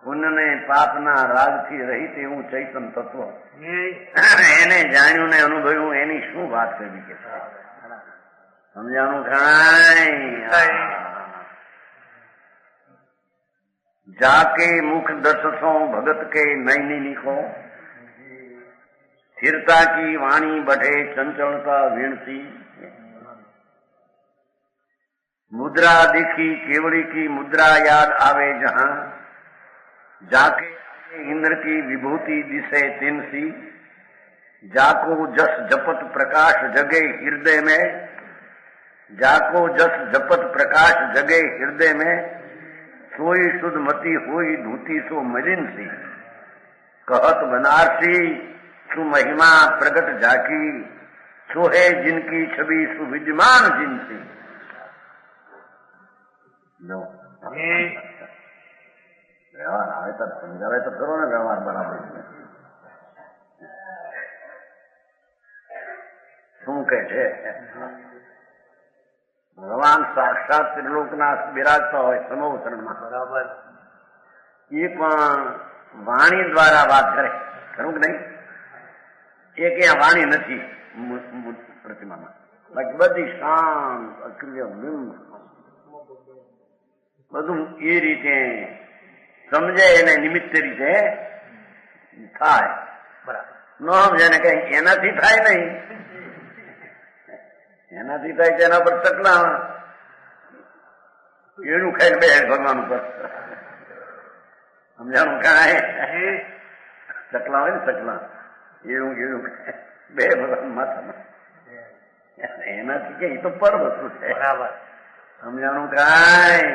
પુણ્યને પાપના રાગથી રહિત એવું ચૈતન તત્વ એને જાણ્યું ને અનુભવ્યું એની શું વાત કરવી કે સમજાણું કાંઈ? જાકે મુખ દર્શો भगत के नैनी को स्थिरता की वाणी बढ़े चंचलता वीणती मुद्रा दिखी केवड़ी की मुद्रा याद आवे जहां जाके इंद्र की विभूति दिसे तिनसी जाको जस जपत प्रकाश जगे हृदय में जाको जस जपत प्रकाश जगे हृदय में सोई शुद्ध मती होई धूती सो मलिन सी कहत बनारसी सु महिमा प्रगट जाकी सो है जिनकी छवि सुविद्यमान जिनसी. व्यवहार આવે તો સમજાવે તો કરો ને વ્યવહાર બરાબર. શું કહે છે? ભગવાન સાક્ષાત ત્રિલોકના બિરાજતા હોય સમોવતરણમાં. બરાબર. એ પણ વાણી દ્વારા વાત કરે ખરું કે નહીં? એ ક્યાં વાણી નથી પ્રતિમામાં. બાકી બધી શાંત અક્રિય બધું એ રીતે સમજે એને નિમિત્ત રીતે થાય. બરાબર. ન સમજે ને કઈ એનાથી થાય નહીં. એનાથી થાય છે એના પર ચકલા એનું ખાઈ બે ભગવાન ઉપર સમજાણું કાંઈ? ચકલા હોય ને ચકલા એનું એનું બે ભગવાન માથામાં એનાથી કે તો પર વસ્તુ છે. બરાબર. સમજાણું કાંઈ?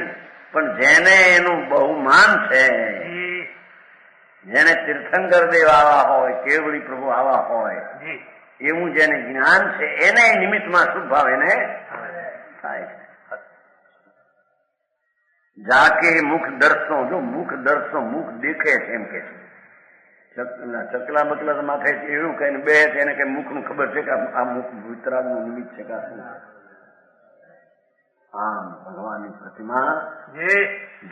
પણ જેને એનું બહુમાન છે, જેને તીર્થંકર દેવ આવા હોય, કેવડી પ્રભુ આવા હોય, એવું જેને જ્ઞાન છે એને નિમિત્તમાં શુભ ભાવ એને થાય છે. જાકે મુખ દર્શો, જો મુખ દર્શો મુખ દેખે છે એમ કે છે. ચકલા બકલા માથે એવું કઈ બે છે એને કઈ મુખ નું ખબર છે કે આ મુખ વિતરાગ નું નિમિત્ત છે કે આમ ભગવાનની प्रतिमा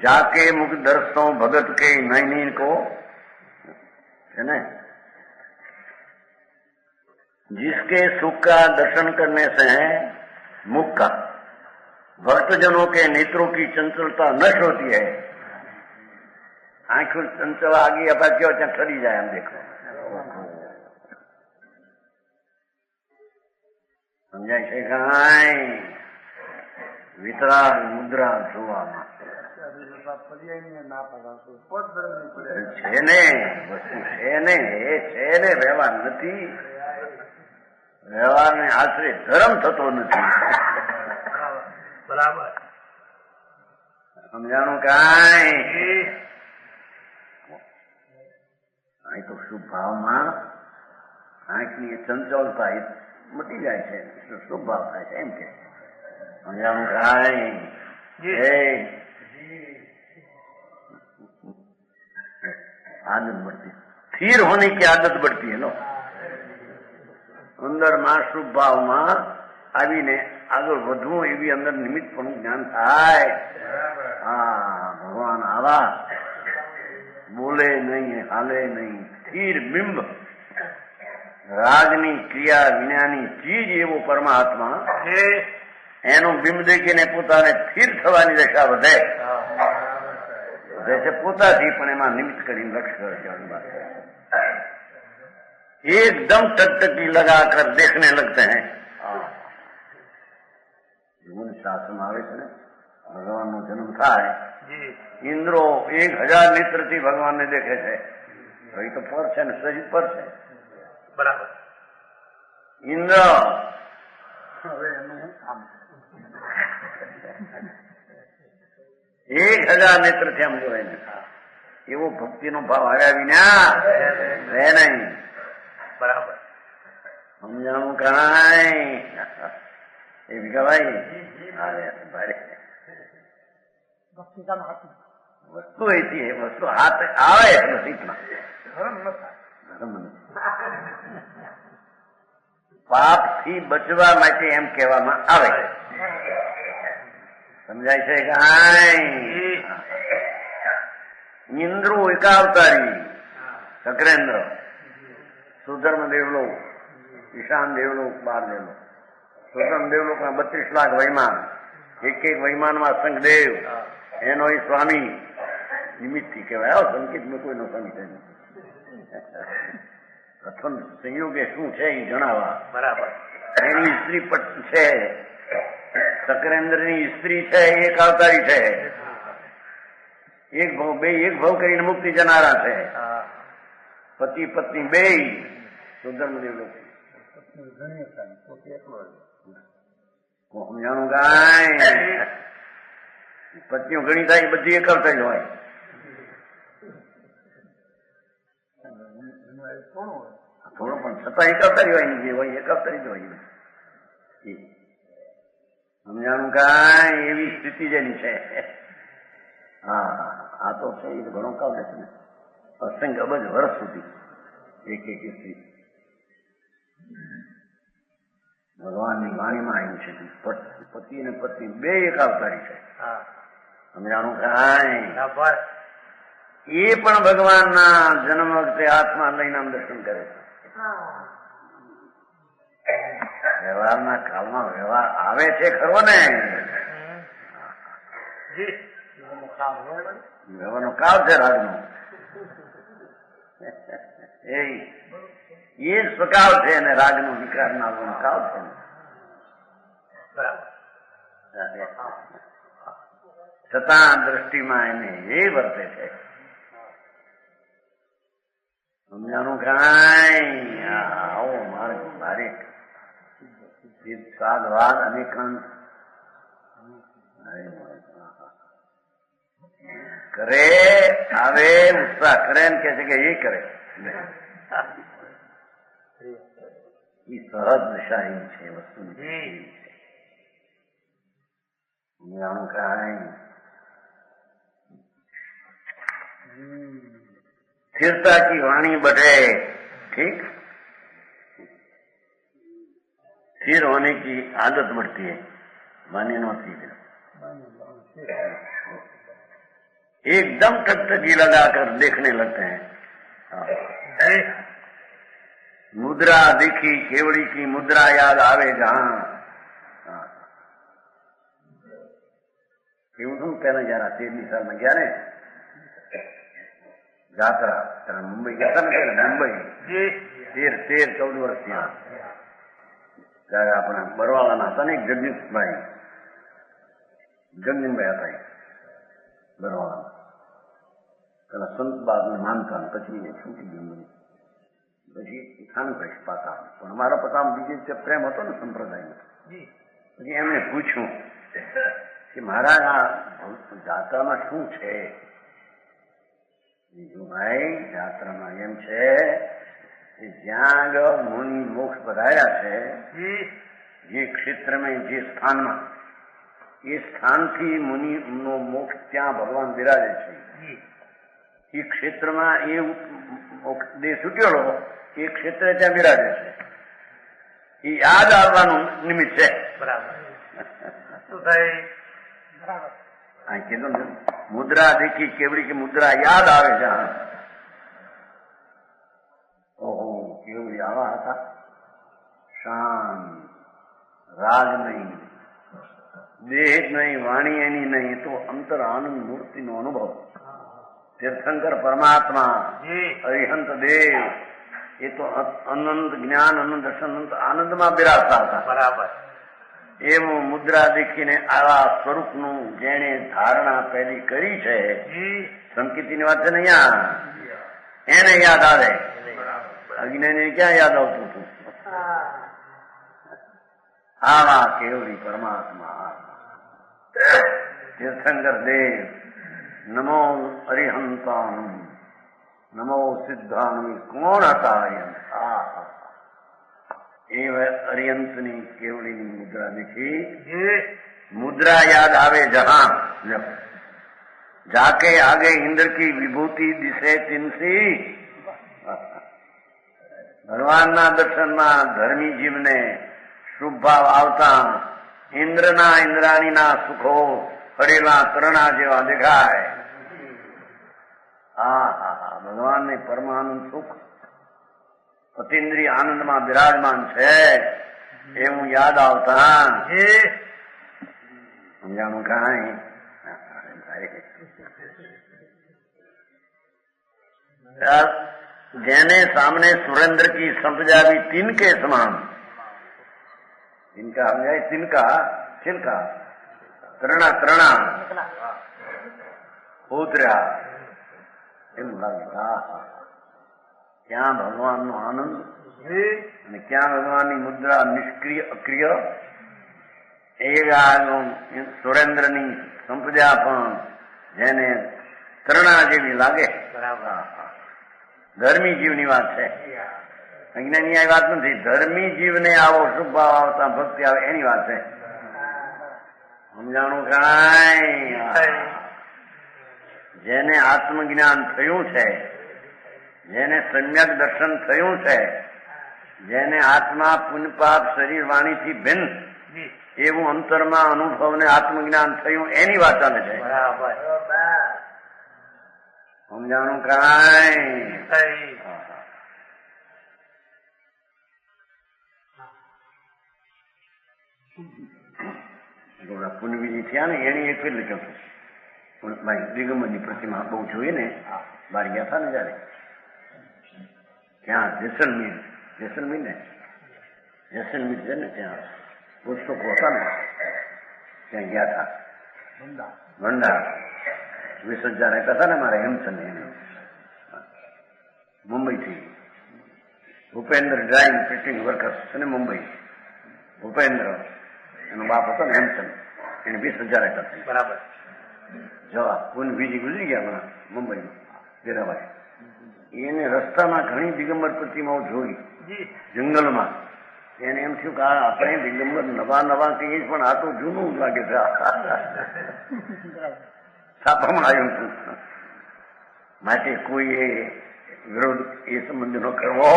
जाके मुख दर्शो भगत के नैनी को है ना, जिसके सुख का दर्शन करने से है मुख का भक्तजनों के नेत्रों की चंचलता नष्ट होती है. आंखों चंचल आगे अपा क्यों ठरी जाए हम देखो. समझाय છે કાંઈ? વિતરાગ મુદ્રા જોવામાં છે ને વસ્તુ છે ને એ છે ને વ્યવહાર નથી. વ્યવહારને આશરે ધર્મ થતો નથી. બરાબર. સમજાણું કાંઈ? અહીં તો શુભ ભાવમાં આંખની ચંચળતા મટી જાય છે, શુભ ભાવ થાય છે એમ કે સમજાણું કાંઈ? आदत बढ़ती, स्थिर होने की आदत बढ़ती है. नो અંદર માં શુભ ભાવમાં આવીને આગળ વધવું એવી અંદર નિમિત્ત પણ જ્ઞાન થાય. હા, ભગવાન આવા બોલે નહીં, હાલે નહીં, સ્થિર બિંબ રાજની ક્રિયા વિનાની ચીજ એવો પરમાત્મા એનું બિંબ દેખીને પોતાને સ્થિર થવાની દશા વધે. जैसे પોતાથી પણ એમાં નિમિત્ત કરીને લક્ષ્ય કરે છે. एकदम टकटकी लगाकर देखने लगते हैं. જીવન શાસન આવે છે ને, ભગવાનનો જન્મ થાય, ઇન્દ્રો 1000 નેત્રથી ભગવાનને દેખે છે. તો એ તો પર છે ને, શરીર પર છે. બરાબર. ઇન્દ્ર હવે એનું આમ 1000 નેત્રથી આમ જોવાય ને, એવો ભક્તિનો ભાવ આવ્યા વિના રહે નહીં. બરાબર. સમજાણું કાંઈ એ વિકાભાઈ ભારે ભક્તિકામ હાથમાં વસ્તુ એથી વસ્તુ હાથ આવે નસીબમાં. ધર્મ ન થાય. ધર્મ નથી. પાપ થી બચવા માટે એમ કહેવામાં આવે. સમજાય છે કાંઈ? ઇન્દ્રો એકાવતારી, ચક્રેન્દ્ર, સુધર્મ દેવલોક, ઈશાન દેવલોક, 12 દેવલોક. સુધર્મ દેવલોકમાં 32 લાખ વૈમાન, એક વૈમાનમાં શંખદેવ, એનો એ સ્વામી નિમિત્તથી કહેવાય. સંકેતમાં કોઈનો સ્વામી છે નહીં. પ્રથમ સંયોગે શું છે એ જણાવવા. બરાબર. એની સ્ત્રી છે, ચક્રેન્દ્રની સ્ત્રી છે, એક અવતારી છે. એક ભવ કરીને મુક્તિ જનારા છે. પતિ પત્ની બે સુધર્મ દેવલોક. ઘણી થાય પોતે એકલો સમજાણું કાંઈ? પત્નીઓ ઘણી થાય, બધી એક અવતારી હોય. થોડો પણ છતાં એક અવતારી હોય ને, જે હોય એક અવતારી જ હોય. સમજાણું કાંઈ? એવી સ્થિતિ જેની છે. હા, આ તો છે એ ઘણો કાળ છે ને, અસંખ્ય અબજ વર્ષ સુધી એક સ્ત્રી. ભગવાનની વાણીમાં આવ્યું છે પતિ અને પત્ની બે એક અવતારી છે. સમજાણું કાંઈ? બરાબર. એ પણ ભગવાનના જન્મ વખતે હાથમાં લઈને આમ દર્શન કરે છે. વ્યવહારના કાળમાં વ્યવહાર આવે છે ખરો ને? વ્યવહારનો કાળ છે રાજનો. એ સ્વકાળ છે અને રાજનો વિકાર નામનો કાળ છે. છતાં દ્રષ્ટિમાં એને એ વર્તે છે. સમજાણું કાંઈ? આવો માર્ગ ભારે સાધવાદ અનેકાંત કરે, આવે, ઉત્સાહ કરે ને કે છે કે એ કરે. એ સહજ દશા એવી છે વસ્તુની. સમજાણું કાંઈ? स्थिरता की वाणी बढ़े, ठीक, स्थिर होने की आदत बढ़ती है. वाणी होती है एकदम टकटकी लगाकर देखने लगते हैं. मुद्रा देखी केवड़ी की मुद्रा याद आवे जहां. એવું શું પહેલા જરા 13મી સાલમાં ગયા ને જાત્રા, મુંબઈ ગયા હતા ને, મુંબઈ 13-14 વર્ષ ત્યાં. ત્યારે આપણા બરવાળાના હતા ને એક જગદીશભાઈ, જગદીનભાઈ હતા બરવાળા. પેલા સંત બાદને માનતા, પછી છૂટી ગયું, પછી ખાનું કહીશ પાતા. પણ અમારા પતામાં બીજી રીતે પ્રેમ હતો ને સંપ્રદાયનો. પછી એમને પૂછ્યું કે મહારાજ આ જાત્રામાં શું છે? બીજું ભાઈ જાત્રામાં એમ છે કે જ્યાં આગળ મુનિ મોક્ષ પધાર્યા છે, જે ક્ષેત્રમાં, જે સ્થાનમાં, એ સ્થાનથી મુનિનો મોક્ષ ત્યાં ભગવાન બિરાજે છે. એ ક્ષેત્રમાં એ દેહ છૂટેલો એ ક્ષેત્ર ત્યાં બિરાજે છે. એ યાદ આવવાનું નિમિત્ત છે. બરાબર. શું થાય? હા, કીધું ને, મુદ્રા દેખી કેવડી કે મુદ્રા યાદ આવે છે. ઓહો, કેવડી આવા હતા, શાંત, રાગ નહીં, દેહ જ નહીં, વાણી એની નહીં, તો અંતર આનંદ મૂર્તિનો અનુભવ. તીર્થંકર પરમાત્મા, અરિહંત દેવ, એ તો અનંત જ્ઞાન, અનંત દર્શન, અનંત આનંદમાં બિરાજતા હતા. બરાબર. એવું મુદ્રા દેખીને આવા સ્વરૂપનું જેણે ધારણા પહેલી કરી છે, સંકેતીની વાત છે ને અહીંયા, એને યાદ આવે, બરાબર. અજ્ઞાની ક્યાં યાદ આવતું હતું? આવા કેવડી પરમાત્મા તીર્થંકર દેવ નમો અરિહંતાનમ નમો સિદ્ધાનમ. કોણ હતા અરિહંત? એ અરિહંતની કેવડીની મુદ્રા દેખી. मुद्रा याद आवे जहां जाके आगे इंद्र की विभूति दिसे तिनसी. ભગવાનના દર્શનમાં ધર્મી જીવને શુભ ભાવ આવતા ઇન્દ્રના ઇન્દ્રાણીના સુખો પડેલા તરણા જેવા દેખાય. ભગવાનને પરમાનંદ સુખ અતિન્દ્રિય આનંદમાં બિરાજમાન છે એવું યાદ આવતા સમજાણું કાંઈ. જેने सामने सुरेंद्र की संपजा भी तिनके समान. तिनका समझाए, तिनका छिलका ત્રણા ત્રણા ઉતર્યા એમ લાગે. ક્યાં ભગવાનનો આનંદ અને ક્યાં ભગવાનની મુદ્રા નિષ્ક્રિય અક્રિય. એ સુરેન્દ્રની સંપદા પણ જેને ત્રણા જેવી લાગે. ધર્મી જીવની વાત છે, અજ્ઞાની આ વાત નથી. ધર્મી જીવને આવો શુભ ભાવ આવતા ભક્તિ આવે એની વાત છે. સમજાણું કાંઈ. જેને આત્મજ્ઞાન થયું છે, જેને સમ્યક દર્શન થયું છે, જેને આત્મા પુનપાપ શરીર વાણીથી ભિન્ન એવું અંતરમાં અનુભવને આત્મજ્ઞાન થયું એની વાત ચાલે છે. સમજાણું કાંઈ. પુનવીજી થયા ને એની એક લખ્યું હતું ભાઈ દિગંબરની પ્રતિમા બહુ જોઈએ ને. બહાર ગયા હતા ને જયારે ત્યાં જેસલમીર ને જેસલમીર છે ને ત્યાં પુસ્તકો હતા ને ત્યાં ગયા હતા. ભંડાર 20,000 રહેતા હતા ને મારે હેમચંદ મુંબઈથી. ભૂપેન્દ્ર ડ્રાઇંગ પ્રિન્ટિંગ વર્કર્સ છે ને મુંબઈ. ભૂપેન્દ્ર એનો બાપ હતો ને હેમચંદ, એને 20,000 રહેતા હતા. બરાબર. જવા પૂન બીજી ગુજરી ગયા હમણાં મુંબઈમાં વીરાબાઈ. એને રસ્તામાં ઘણી દિગંબર પ્રતિમાઓ જોઈ જંગલમાં. એને એમ થયું કે આપણે દિગંબર નવા કહીએ પણ આ તો જૂનું લાગે છે. છાપામાં આવ્યું હતું. માટે કોઈ એ વિરોધ એ સંબંધ ન કરવો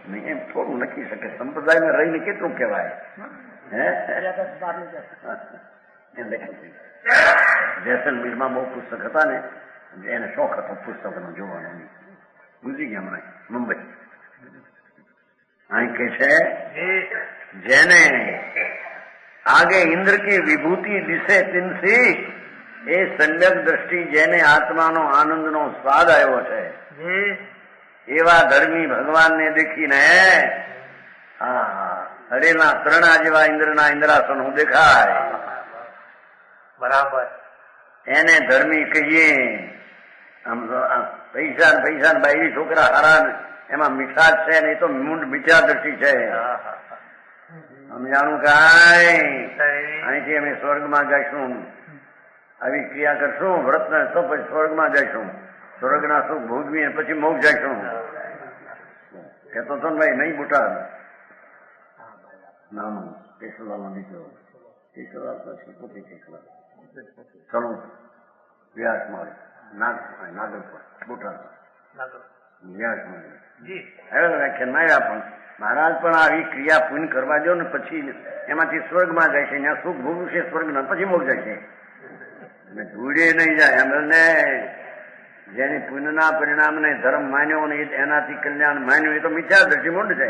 નહીં એમ થોડું લખી શકે. સંપ્રદાયમાં રહીને કેટલું કહેવાય. જેસલમીરમાં બહુ પુસ્તક હતા ને, એને શોખ હતો પુસ્તકનો જોવાનો. ગુજરી ગયા હમણાં મુંબઈ. અહીં કે છે જેને આગે ઇન્દ્ર કી વિભૂતિ દિશે તિનસી. એ સમ્યક દ્રષ્ટિ જેને આત્માનો આનંદનો સ્વાદ આવ્યો છે એવા ધર્મી ભગવાનને દેખીને હરેના ત્રણા જેવા ઇન્દ્રના ઇન્દ્રાસનો દેખાય. બરાબર. એને ધર્મી કહીએ. આમ પૈસા બાયરી છોકરા હારા એમાં મીઠાશ છે ને એ તો મૂંડ મીઠા દ્રષ્ટિ છે. સમજાણું કાંઈ. અહીંથી અમે સ્વર્ગમાં જઈશું, આવી ક્રિયા કરશું વ્રત તો પછી સ્વર્ગમાં જઈશું, સ્વર્ગના સુખ ભોગવીને પછી મોક્ષ જઈશું. કેતો તો ને ભાઈ નહીં બુટા નાનું કેશવલાલનો દીકરો. કેશવલાલ પછી પોતે કેશવલાલ ચલો વ્યાસ માળી નાગરપુર બોટાદ વ્યાસ માળી હવે વ્યાખ્યાન આવ્યા. પણ મહારાજ પણ આવી ક્રિયા પૂર્ણ કરવા દો ને પછી એમાંથી સ્વર્ગમાં જાય છે. ત્યાં સુખ ભોગવું છે સ્વર્ગના, પછી મોક્ષ જાય છે. ધૂળે નહીં જાય. એમને જેની પુણ્યના પરિણામને ધર્મ માન્યો ને એનાથી કલ્યાણ માન્યું એ તો મિથ્યા દ્રષ્ટિ મૂંડ છે.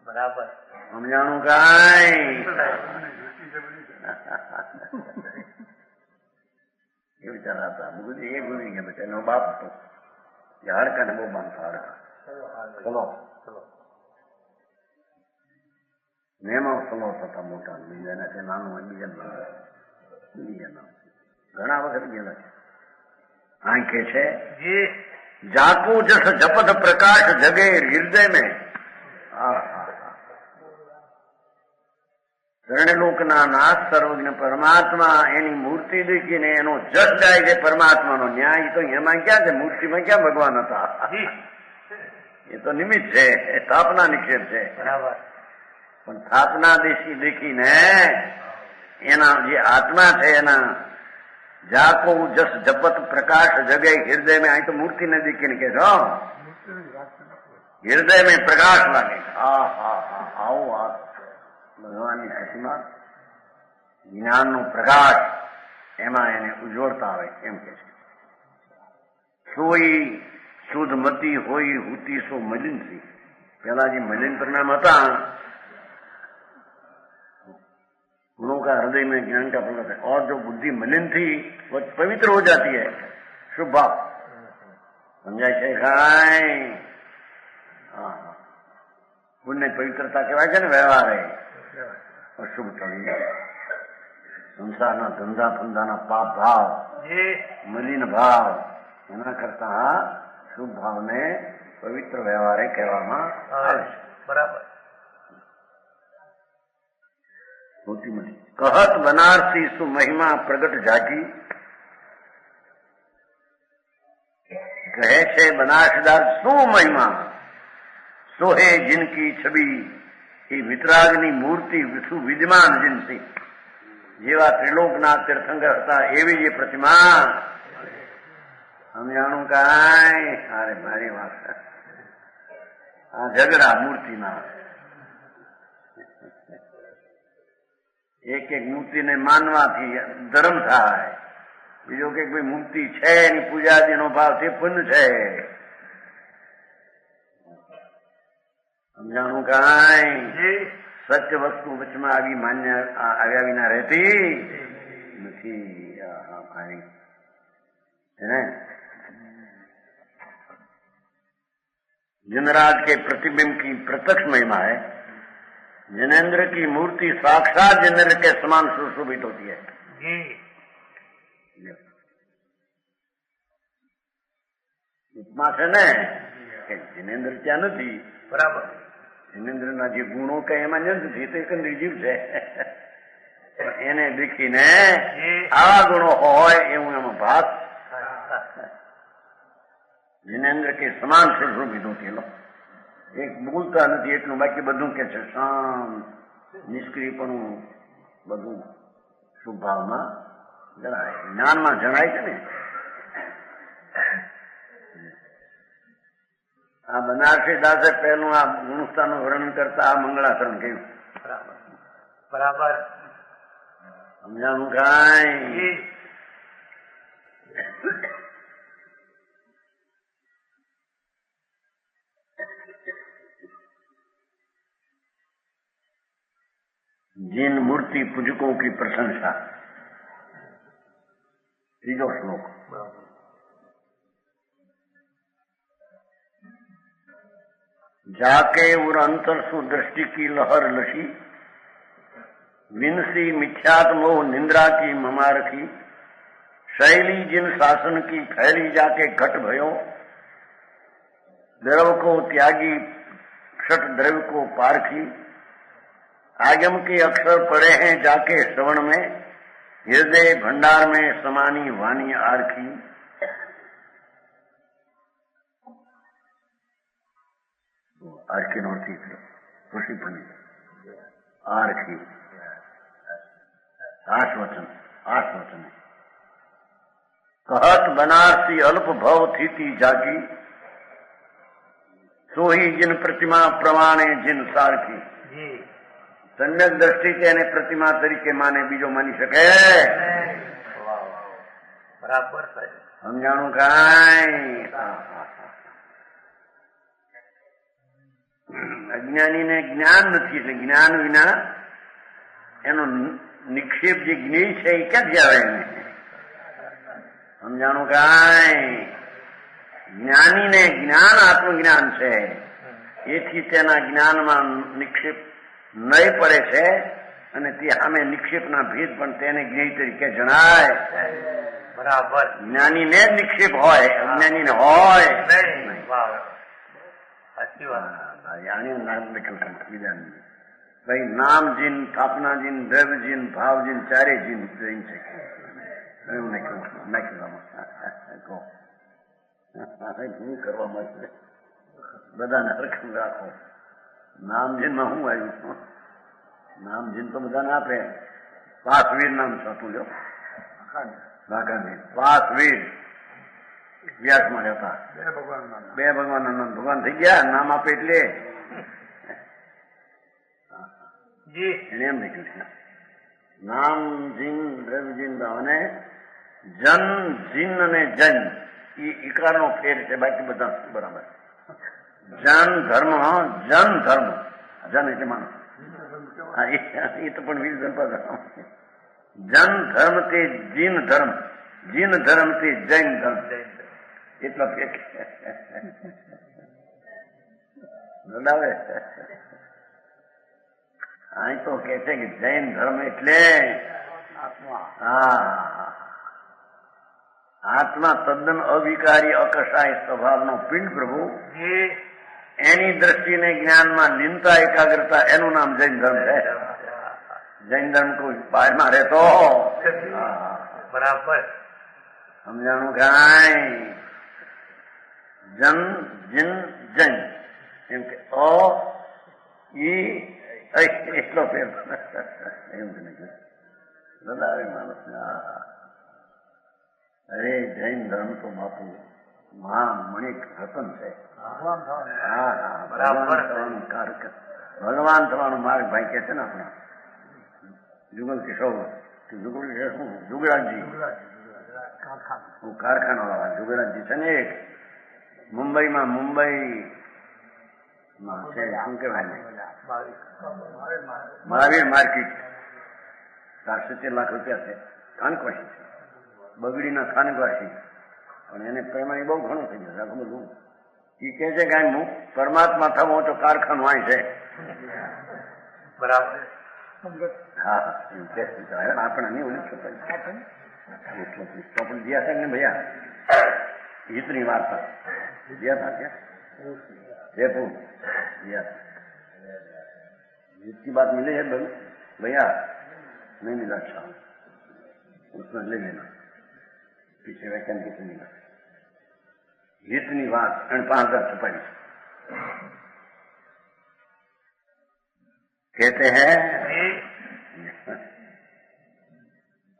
બરાબર. સમજાણું કાંઈ. એ વિચારા હતા એ ભૂલી ગયા બેટા. એનો બાપ હતો એ હાડકાને બહુ બાંધતા હાડકા. ચલો મેમાં સલો થતા મોટા બીજાના છે નાનું બીજા નામ ઘણા વખત ગયેલા છે. આ કે છે जाको जस जपत प्रकाश जगे हृदय में ત્રણલોકના નાથ સર્વજ્ઞ પરમાત્મા એની મૂર્તિ દેખીને એનો જસ ગાય છે પરમાત્માનો ન્યાય. તો એમાં ક્યાં છે? મૂર્તિમાં ક્યાં ભગવાન હતા? એ તો નિમિત્ત છે, એ સ્થાપના નિક્ષેપ છે. બરાબર. પણ સ્થાપના દેખીને એના જે આત્મા છે એના જાકો જસ જપત પ્રકાશ જગે હૃદય में અહીં તો મૂર્તિ ને દેખીને કે છો હૃદય में પ્રકાશ લાગે. હા હા હા આવું આ ભગવાનની પ્રતિમા જ્ઞાનનો પ્રકાશ એમાં એને ઉજ્જવળતા આવે એમ કે છે. સોઈ શુદ્ધ મતી હોય હુતી સો મલિન થી. પેલા જે મલિન પરિણામ હતા गुणों का हृदय में ज्ञान का प्रकट है. और जो बुद्धि मलिन थी वो पवित्र हो जाती है. शुभ भाव समझाय છે કાંઈ? પુણ્ય પવિત્રતા કહેવાય છે ને વ્યવહાર એ અશુભ ટળી જાય. સંસારના ધંધા ફંદાના પાપ ભાવ મલિન ભાવ એના કરતા શુભ ભાવને પવિત્ર વ્યવહારે કહેવામાં આવે છે. બરાબર. कहत बनारसी सु महिमा प्रगट जागी. કહે છે બનારસદાસ શું મહિમા સોહે जिनकी छवि એ વિતરાગની મૂર્તિ શું વિદ્યમાન जिनसी. જેવા ત્રિલોકના તીર્થંકર હતા એવી જે પ્રતિમા. સમજાણું કાંઈ? અરે મારી વાત આ ઝઘડા મૂર્તિના. એક એક મૂર્તિને માનવાથી ધર્મ થાય. બીજો કે કોઈ મૂર્તિ છે એની પૂજાદીનો ભાવ તે પુણ્ય છે. સમજાણું કાંઈ? સત્ય વસ્તુ વચમાં આવી માન્ય આવ્યા વિના રહેતી નથી. जिनराज के प्रतिबिंब की प्रत्यक्ष महिमा है. जिनेन्द्र की मूर्ति साक्षात जिनेन्द्र के समान सुशोभित होती है. ઉપમા છે ને કે जिनेन्द्र ત્યાં નથી. બરાબર. जिनेन्द्રના જે ગુણો કઈ એમાં નથી, તો એક નિર્જીવ છે. એને દેખીને આવા ગુણો હોય એવું એમાં ભાત. जिनेन्द्र के समान सुशोभित होती है. એક બોલતા નથી એટલું, બાકી બધું કે છે શાંત નિષ્ક્રિયપણું બધું શુભ ભાવમાં જણાય, જ્ઞાનમાં જણાય છે ને. આ બનારસી દાસે પહેલું આ ગુણસ્થાનું વર્ણન કરતા આ મંગળાચરણ કહ્યું. બરાબર. સમજાણું કાંઈ? जिन मूर्ति पूजकों की प्रशंसा. तीजो श्लोक. जाके उर अंतर सु दृष्टि की लहर लशी, विनसी मिथ्यात्मो निंद्रा की ममा रखी. शैली जिन शासन की फैली जाके घट भयो, द्रव को त्यागी क्षट द्रव्य को पारखी. आगम के अक्षर पड़े हैं जाके श्रवण में, हृदय भंडार में समानी वाणी आरखी. आरखी नोटी खुशी बनी आरखी आश्वचन आश्वचन. कहत बनारसी अल्प भव थी जागी, सोही जिन प्रतिमा प्रमाणे जिन सारखी. સમ્યક દ્રષ્ટિથી એને પ્રતિમા તરીકે માને, બીજો માની શકે? બરાબર. સમજાણું કાંઈ? અજ્ઞાનીને જ્ઞાન નથી, એટલે જ્ઞાન વિના એનો નિક્ષેપ જે જ્ઞેય છે એ ક્યાંથી આવે એને? સમજાણું કાંઈ? જ્ઞાનીને જ્ઞાન આત્મજ્ઞાન છે, એથી તેના જ્ઞાનમાં નિક્ષેપ નહીં પડે છે, અને તે સામે નિક્ષેપના ભેદ પણ તેને જ્ઞેય તરીકે જણાય. બરાબર. જ્ઞાનીને જ નિક્ષેપ હોય, અજ્ઞાનીને હોય નહીં. વાહ, સાચી વાત. આને નામ લખ્યું છે બીજાને. ભાઈ નામ જીન, સ્થાપના જીન, દ્રવ્ય જીન, ભાવ જીન, ચારે જીન જૈન છે. એમ નાખ્યું શું કરવા માટે બધાને હરખમ રાખો. નામ જીનમાં શું આવ્યું? નામ જીન તો બધાને આપે. પાસવીર નામ છતું લો, વાઘાજી પાસવીર વ્યાસમાં રહેતા. બે ભગવાન નામ ભગવાન થઈ ગયા. નામ આપે એટલે એને એમ લખ્યું છે નામ જીન, દ્રવ્ય જીન અને જન જીન અને જન એ ઇકારનો ફેર છે, બાકી બધા બરાબર. જન ધર્મ, જન ધર્મ, જન એટલે માણસ. એ તો પણ વીર જનપદ. જન ધર્મ તે જીન ધર્મ, જીન ધર્મ તે જૈન ધર્મ. એટલા ફેર બરાબર. અહીં તો કે છે કે જૈન ધર્મ એટલે આત્મા તદ્દન અવિકારી અકશાય સ્વભાવનો પિંડ પ્રભુ. એની દ્રષ્ટિને જ્ઞાનમાં લીનતા, એકાગ્રતા, એનું નામ જૈન ધર્મ છે. જૈન ધર્મ કોઈ બહારમાં રહેતો બરાબર સમજાણું કાંઈ. જન જીન જૈન એમ કે એટલો ફેર એમ બધાવે માણસ. અરે જૈન ધર્મ તો બાપુ મહામણિક રતન છે. ભગવાન થવાનું માર્ગ ભાઈ કે છે ને આપણા જુગલ કિશોર, જુગરાજજી કારખાના વાળા જુગરાજજી છે ને એક મુંબઈમાં, મુંબઈમાં છે શું કહેવાય મહાવીર માર્કેટ. 70 લાખ રૂપિયા છે. સ્થાનકવાસી છે, બગડીના સ્થાનકવાસી. પણ એને પ્રેમાની બહુ ઘણું થઈ જશે. આખું બધું એ કે છે કે હું પરમાત્મા થવો તો કારખાનું અહીં છે. બરાબર. હા આપણે નહીં ઓલું ચોપડી દિયા છે ને ભૈયા હિતની વાર્તા દિયા था क्या जयपुर दिया जिसकी बात मिली है भैया नहीं मिला. अच्छा उसमें ले लेना, पीछे व्याख्यान किसे मिला. हितनी बात 5,000 छपाई. कहते हैं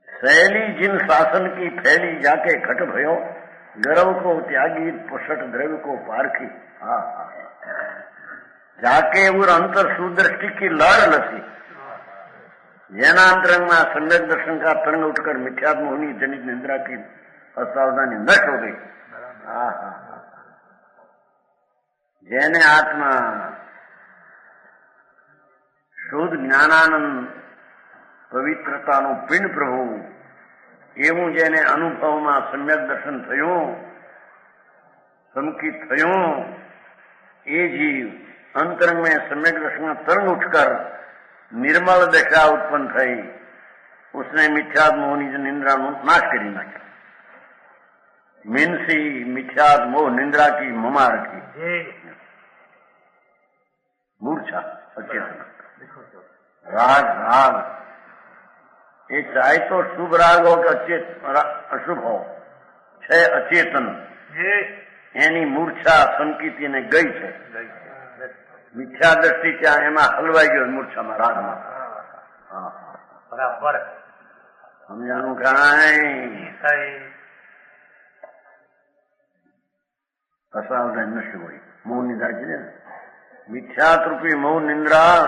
शैली जिन शासन की फैली जाके खट भयो, गर्व को त्यागी पुषट द्रव्य को पारखी. जाके उर अंतर सुदृष्टि की लड़ लसी, જેના અંતરંગમાં સમ્યક દર્શન का तरंग उठकर मिथ्यात्म होनी जनित निंद्रा की असावधानी नष्ट हो गई. જેને આત્મા શુદ્ધ જ્ઞાનાનંદ પવિત્રતાનું પિંડ પ્રભુ એવું જેને અનુભવમાં સમ્યક દર્શન થયું, સંકિત થયું, એ જીવ अंतरंग में सम्यक दर्शन में तरंग उठकर निर्मल दशा उत्पन्न थई. उसने मिथ्यात्म मोहनी निंद्रा नाश करी नाख्या. मीनसी मिथ्यात्म मोह निंद्रा की ममार की मूर्छा अचेतन राग राग ये चाहे तो शुभ राग हो कि अशुभ हो, छे अचेतन एनी मूर्छा संकिति ने गई है. मिथ्या दृष्टि ત્યાં એમાં હલવાઈ ગયો મૂર્છામાં, રાગમાં. બરાબર સમજાનું કાંઈ અસાવધાન નષ્ટ હોય. મૌન નિંદ્રા છે ને, મિથ્યાત રૂપી મૌન નિંદ્રા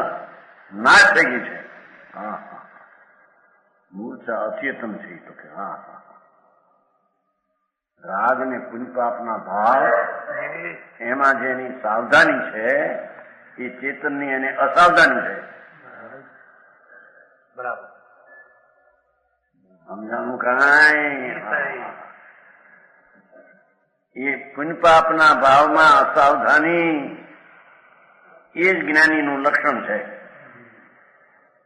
નાશ થઈ ગઈ છે. મૂર્છા અચેતન છે. તો કે રાગ ને પુંજપાપના ભાવ એમાં જેની સાવધાની છે એ ચેતનની અને અસાવધાની છે. બરાબર સમજાનું કાંઈ. એ પુંજપાપના ભાવમાં અસાવધાની એ જ જ્ઞાનીનું લક્ષણ છે.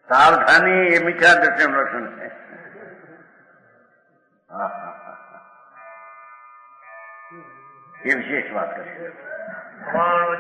સાવધાની એ મિથ્યા દર્શનનું લક્ષણ છે. એ વિશેષ વાત કરી. પણ